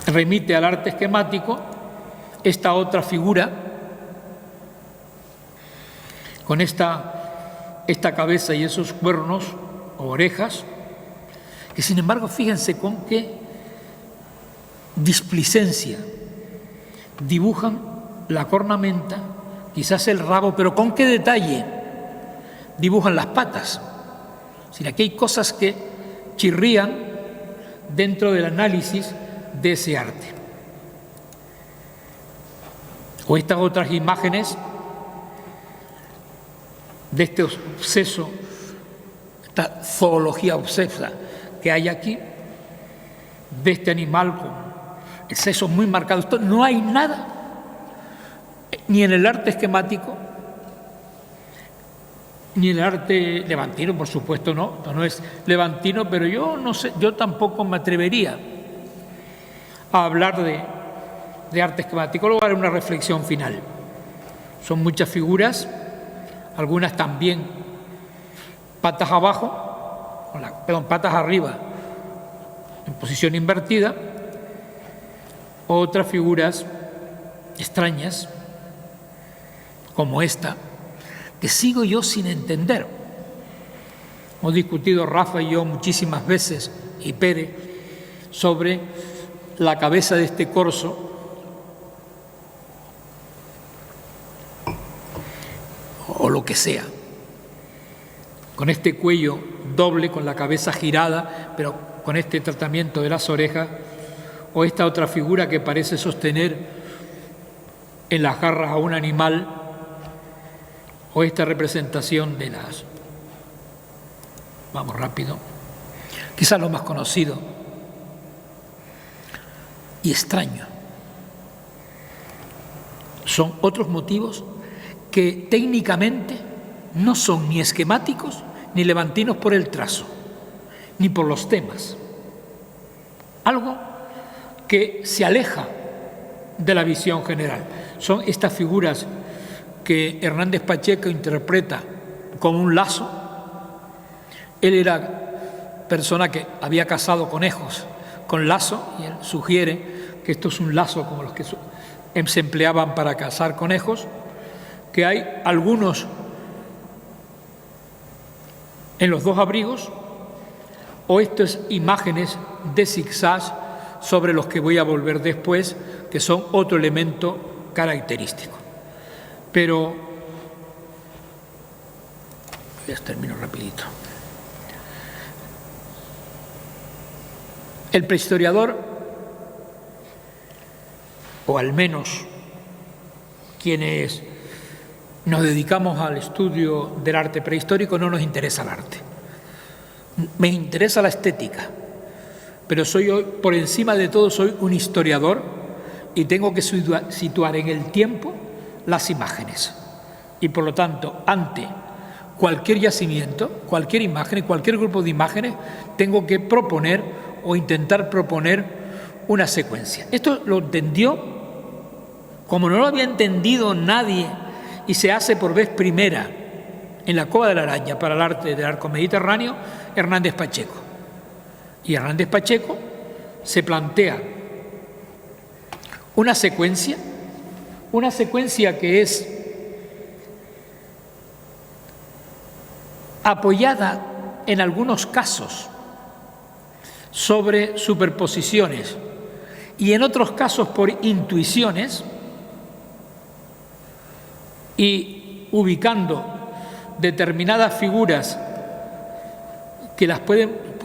remite al arte esquemático esta otra figura con esta cabeza y esos cuernos o orejas, que sin embargo fíjense con qué displicencia dibujan la cornamenta, quizás el rabo, pero con qué detalle dibujan las patas. Es decir, aquí hay cosas que chirrían dentro del análisis de ese arte. O estas otras imágenes de este obseso, esta zoología obsesa que hay aquí, de este animal con el seso muy marcado. Esto, no hay nada, ni en el arte esquemático, ni en el arte levantino, por supuesto no es levantino, pero yo no sé, yo tampoco me atrevería a hablar de arte esquemático. Luego haré una reflexión final. Son muchas figuras, algunas también patas abajo, patas arriba, en posición invertida, otras figuras extrañas, como esta, que sigo yo sin entender. Hemos discutido Rafa y yo muchísimas veces, y Pere, sobre la cabeza de este corzo, o lo que sea, con este cuello doble, con la cabeza girada, pero con este tratamiento de las orejas, o esta otra figura que parece sostener en las garras a un animal, o esta representación de las... Vamos rápido. Quizás lo más conocido y extraño son otros motivos que técnicamente no son ni esquemáticos ni levantinos por el trazo, ni por los temas. Algo que se aleja de la visión general. Son estas figuras que Hernández Pacheco interpreta como un lazo. Él era persona que había cazado conejos con lazo, y él sugiere que esto es un lazo como los que se empleaban para cazar conejos, que hay algunos en los dos abrigos, o estas imágenes de zigzags sobre los que voy a volver después, que son otro elemento característico. Pero, ya termino rapidito. El prehistoriador, o al menos quienes nos dedicamos al estudio del arte prehistórico, no nos interesa el arte. Me interesa la estética, pero soy hoy, por encima de todo, soy un historiador y tengo que situar en el tiempo las imágenes. Y por lo tanto, ante cualquier yacimiento, cualquier imagen, cualquier grupo de imágenes, tengo que proponer o intentar proponer una secuencia. Esto lo entendió, como no lo había entendido nadie, y se hace por vez primera en la Cova de la Araña para el arte del arco mediterráneo, Hernández Pacheco. Y Hernández Pacheco se plantea una secuencia que es apoyada en algunos casos sobre superposiciones y en otros casos por intuiciones, y ubicando determinadas figuras que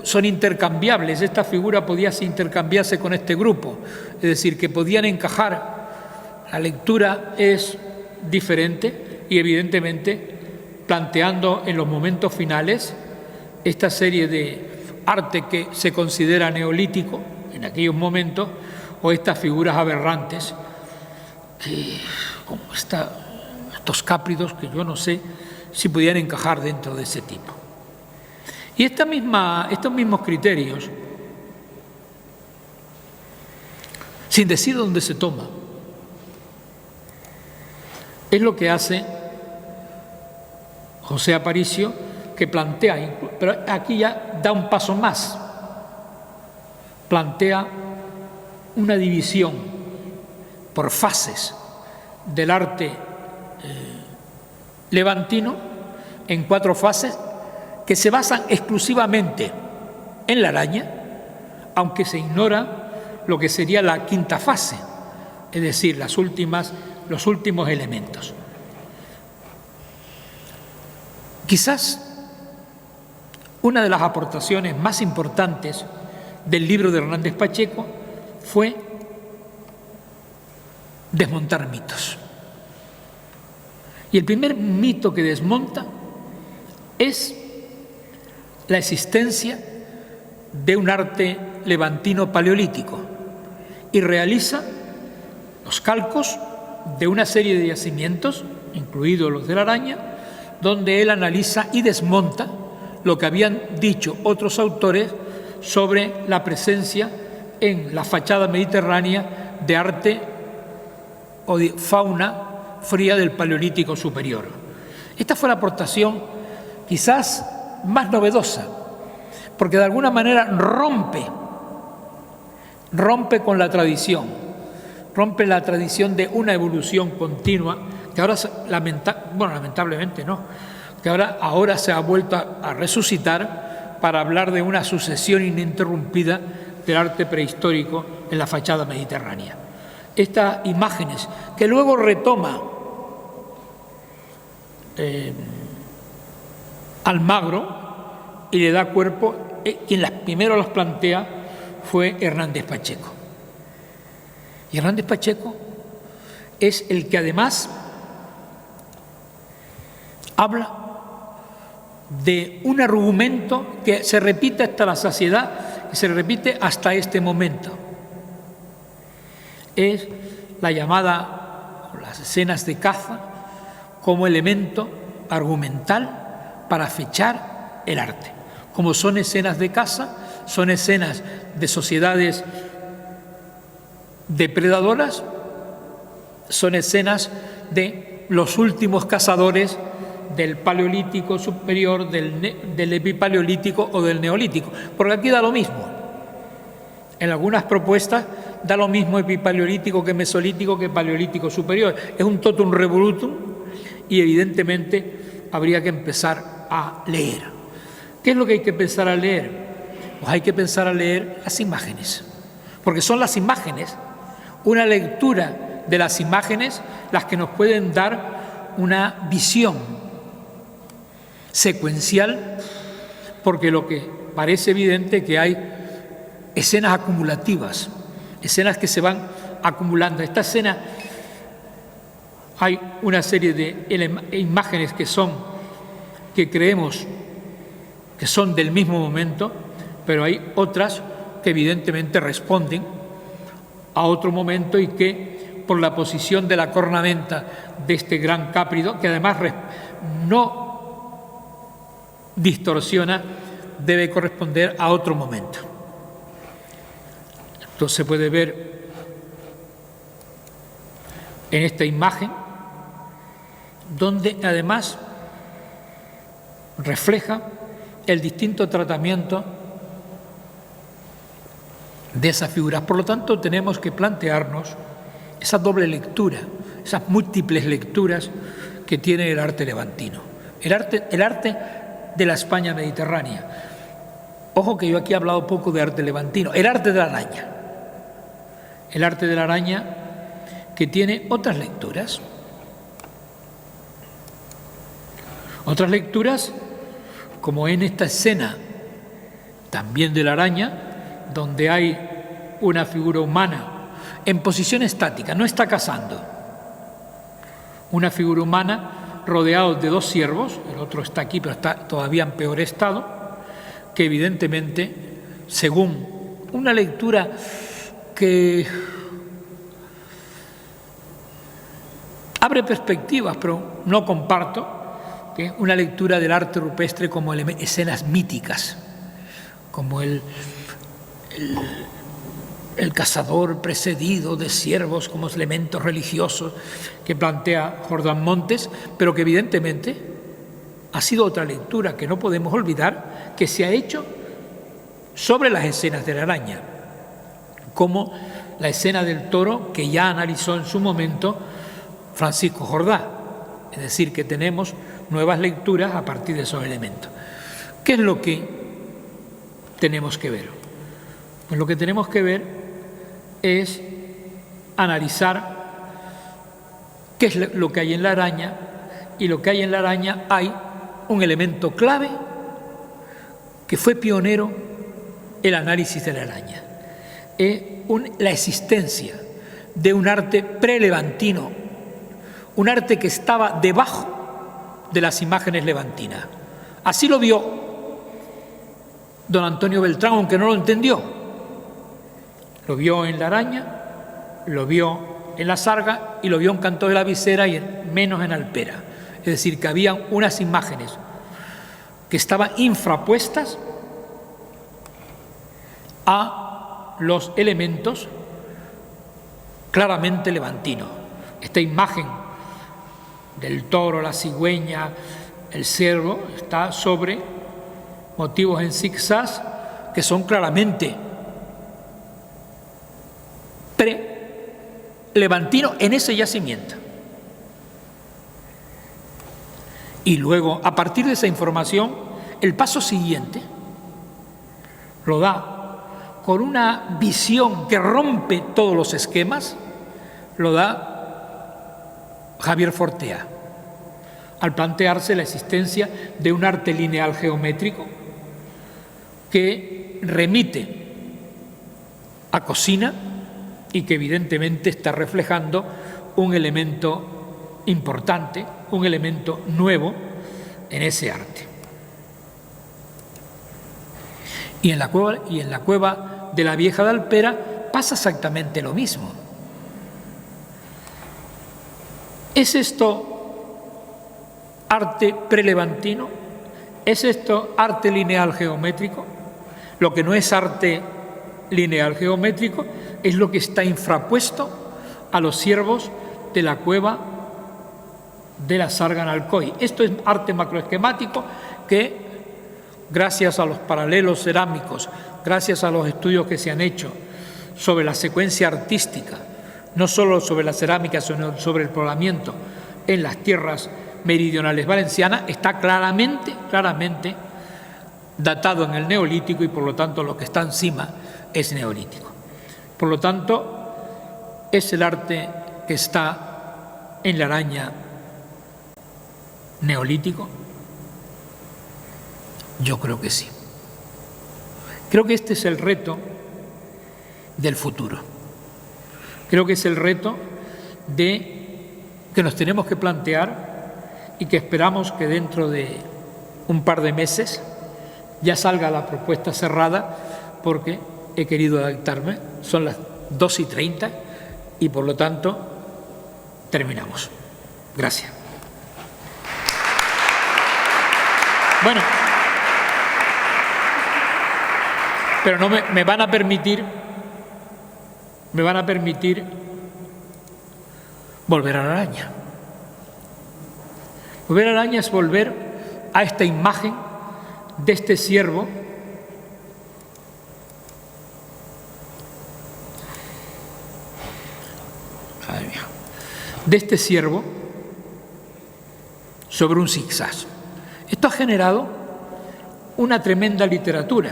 son intercambiables. Esta figura podía intercambiarse con este grupo, es decir, que podían encajar. La lectura es diferente y evidentemente planteando en los momentos finales esta serie de arte que se considera neolítico en aquellos momentos, o estas figuras aberrantes que, como estos cápridos, que yo no sé si podían encajar dentro de ese tipo. Y estos mismos criterios, sin decir dónde se toma, es lo que hace José Aparicio, que plantea, pero aquí ya da un paso más, plantea una división por fases del arte levantino en 4 fases que se basan exclusivamente en la araña, aunque se ignora lo que sería la 5ª fase, es decir, los últimos elementos. Quizás una de las aportaciones más importantes del libro de Hernández Pacheco fue desmontar mitos. Y el primer mito que desmonta es la existencia de un arte levantino paleolítico y realiza los calcos de una serie de yacimientos, incluidos los de la Araña, donde él analiza y desmonta lo que habían dicho otros autores sobre la presencia en la fachada mediterránea de arte o de fauna fría del Paleolítico superior. Esta fue la aportación quizás más novedosa, porque de alguna manera rompe con la tradición, rompe la tradición de una evolución continua que ahora, lamentablemente no, que ahora se ha vuelto a resucitar para hablar de una sucesión ininterrumpida del arte prehistórico en la fachada mediterránea. Estas imágenes que luego retoma Almagro y le da cuerpo, quien primero las plantea fue Hernández Pacheco. Y Hernández Pacheco es el que además habla de un argumento que se repite hasta la saciedad, que se repite hasta este momento. Es la llamada, las escenas de caza, como elemento argumental para fechar el arte. Como son escenas de caza, son escenas de sociedades depredadoras, son escenas de los últimos cazadores del Paleolítico superior, del Epipaleolítico o del Neolítico, porque aquí da lo mismo. En algunas propuestas da lo mismo Epipaleolítico que Mesolítico que Paleolítico superior. Es un totum revolutum y evidentemente habría que empezar a leer. ¿Qué es lo que hay que empezar a leer? Pues hay que empezar a leer las imágenes, porque son las imágenes, una lectura de las imágenes, las que nos pueden dar una visión secuencial, porque lo que parece evidente que hay escenas acumulativas, escenas que se van acumulando. Esta escena, hay una serie de imágenes que creemos que son del mismo momento, pero hay otras que evidentemente responden a otro momento y que por la posición de la cornamenta de este gran cáprido, que además no distorsiona, debe corresponder a otro momento. Entonces se puede ver en esta imagen, donde además refleja el distinto tratamiento de esas figuras. Por lo tanto, tenemos que plantearnos esa doble lectura, esas múltiples lecturas que tiene el arte levantino, el arte de la España mediterránea. Ojo que yo aquí he hablado poco de arte levantino, el arte de la araña. El arte de la araña que tiene otras lecturas. Otras lecturas, como en esta escena también de la araña, donde hay una figura humana en posición estática, no está cazando. Una figura humana rodeado de 2 ciervos, el otro está aquí pero está todavía en peor estado, que evidentemente, según una lectura que abre perspectivas, pero no comparto, que es una lectura del arte rupestre como escenas míticas, como el cazador precedido de ciervos como elementos religiosos que plantea Jordán Montes, pero que evidentemente ha sido otra lectura que no podemos olvidar, que se ha hecho sobre las escenas de la araña, como la escena del toro que ya analizó en su momento Francisco Jordá. Es decir, que tenemos nuevas lecturas a partir de esos elementos. ¿Qué es lo que tenemos que ver? Pues lo que tenemos que ver es analizar qué es lo que hay en la araña, y lo que hay en la araña hay un elemento clave que fue pionero en el análisis de la araña. Es la existencia de un arte prelevantino, un arte que estaba debajo de las imágenes levantinas. Así lo vio don Antonio Beltrán, aunque no lo entendió. Lo vio en la araña, lo vio en la sarga y lo vio en Canto de la Visera y menos en Alpera. Es decir, que había unas imágenes que estaban infrapuestas a los elementos claramente levantinos. Esta imagen del toro, la cigüeña, el ciervo, está sobre motivos en zigzags que son claramente pre-levantinos en ese yacimiento. Y luego, a partir de esa información, el paso siguiente lo da con una visión que rompe todos los esquemas, lo da Javier Fortea, al plantearse la existencia de un arte lineal geométrico que remite a cocina y que evidentemente está reflejando un elemento importante, un elemento nuevo en ese arte. Y en la cueva de la Vieja de Alpera pasa exactamente lo mismo. ¿Es esto arte prelevantino? ¿Es esto arte lineal geométrico? Lo que no es arte lineal geométrico es lo que está infrapuesto a los ciervos de la cueva de la Sarga en Alcoy. Esto es arte macroesquemático que, gracias a los paralelos cerámicos, gracias a los estudios que se han hecho sobre la secuencia artística, no solo sobre la cerámica, sino sobre el poblamiento en las tierras meridionales valencianas, está claramente datado en el Neolítico y por lo tanto lo que está encima es neolítico. Por lo tanto, ¿es el arte que está en la araña neolítico? Yo creo que sí. Creo que este es el reto del futuro. Creo que es el reto que nos tenemos que plantear y que esperamos que dentro de un par de meses ya salga la propuesta cerrada, porque he querido adaptarme. Son las 2:30 y por lo tanto terminamos. Gracias. Bueno, pero no me van a permitir volver a la araña. Volver a la araña es volver a esta imagen de este ciervo sobre un zigzag. Esto ha generado una tremenda literatura.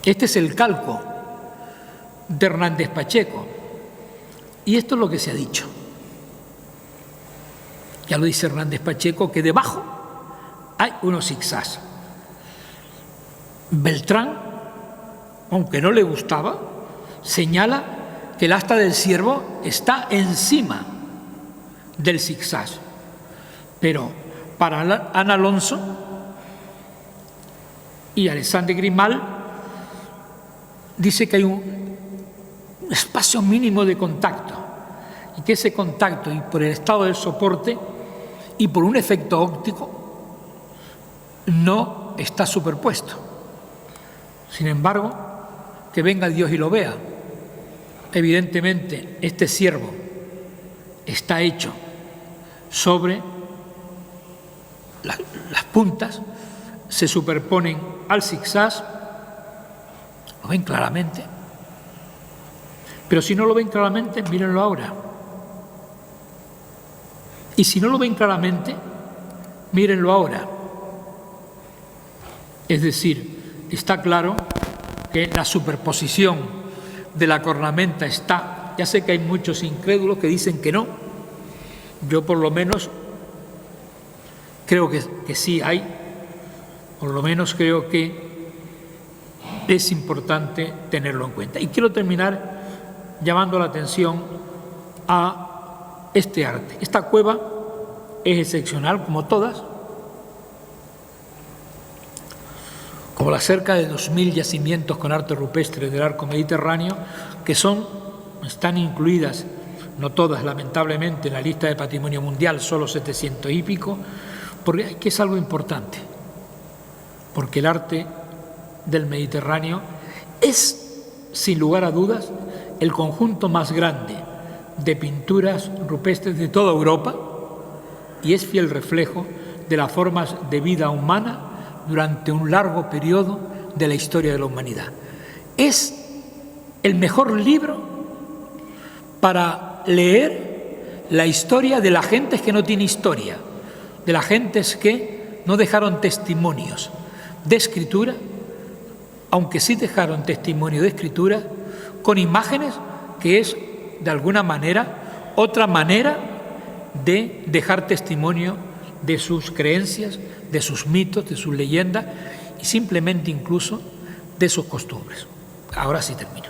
Este es el calco de Hernández Pacheco. Y esto es lo que se ha dicho. Ya lo dice Hernández Pacheco, que debajo hay unos zigzags. Beltrán, aunque no le gustaba, señala que el asta del ciervo está encima del zigzag. Pero para Ana Alonso y Alexandre Grimal dice que hay un espacio mínimo de contacto y que ese contacto, y por el estado del soporte, y por un efecto óptico no está superpuesto. Sin embargo, que venga Dios y lo vea. Evidentemente, este ciervo está hecho sobre las puntas, se superponen al zigzag, lo ven claramente. Pero si no lo ven claramente, mírenlo ahora. Y si no lo ven claramente, mírenlo ahora. Es decir, está claro que la superposición de la cornamenta está. Ya sé que hay muchos incrédulos que dicen que no. Yo por lo menos creo que sí hay. Por lo menos creo que es importante tenerlo en cuenta. Y quiero terminar llamando la atención a este arte. Esta cueva es excepcional, como todas, como las cerca de 2000 yacimientos con arte rupestre del arco mediterráneo, que están incluidas, no todas lamentablemente, en la lista de patrimonio mundial, solo 700 y pico, porque es algo importante, porque el arte del Mediterráneo es, sin lugar a dudas, el conjunto más grande de pinturas rupestres de toda Europa y es fiel reflejo de las formas de vida humana durante un largo periodo de la historia de la humanidad. Es el mejor libro para leer la historia de las gentes que no tienen historia, de las gentes que no dejaron testimonios de escritura, aunque sí dejaron testimonio de escritura, con imágenes, que es, de alguna manera, otra manera de dejar testimonio de sus creencias, de sus mitos, de sus leyendas y simplemente incluso de sus costumbres. Ahora sí termino.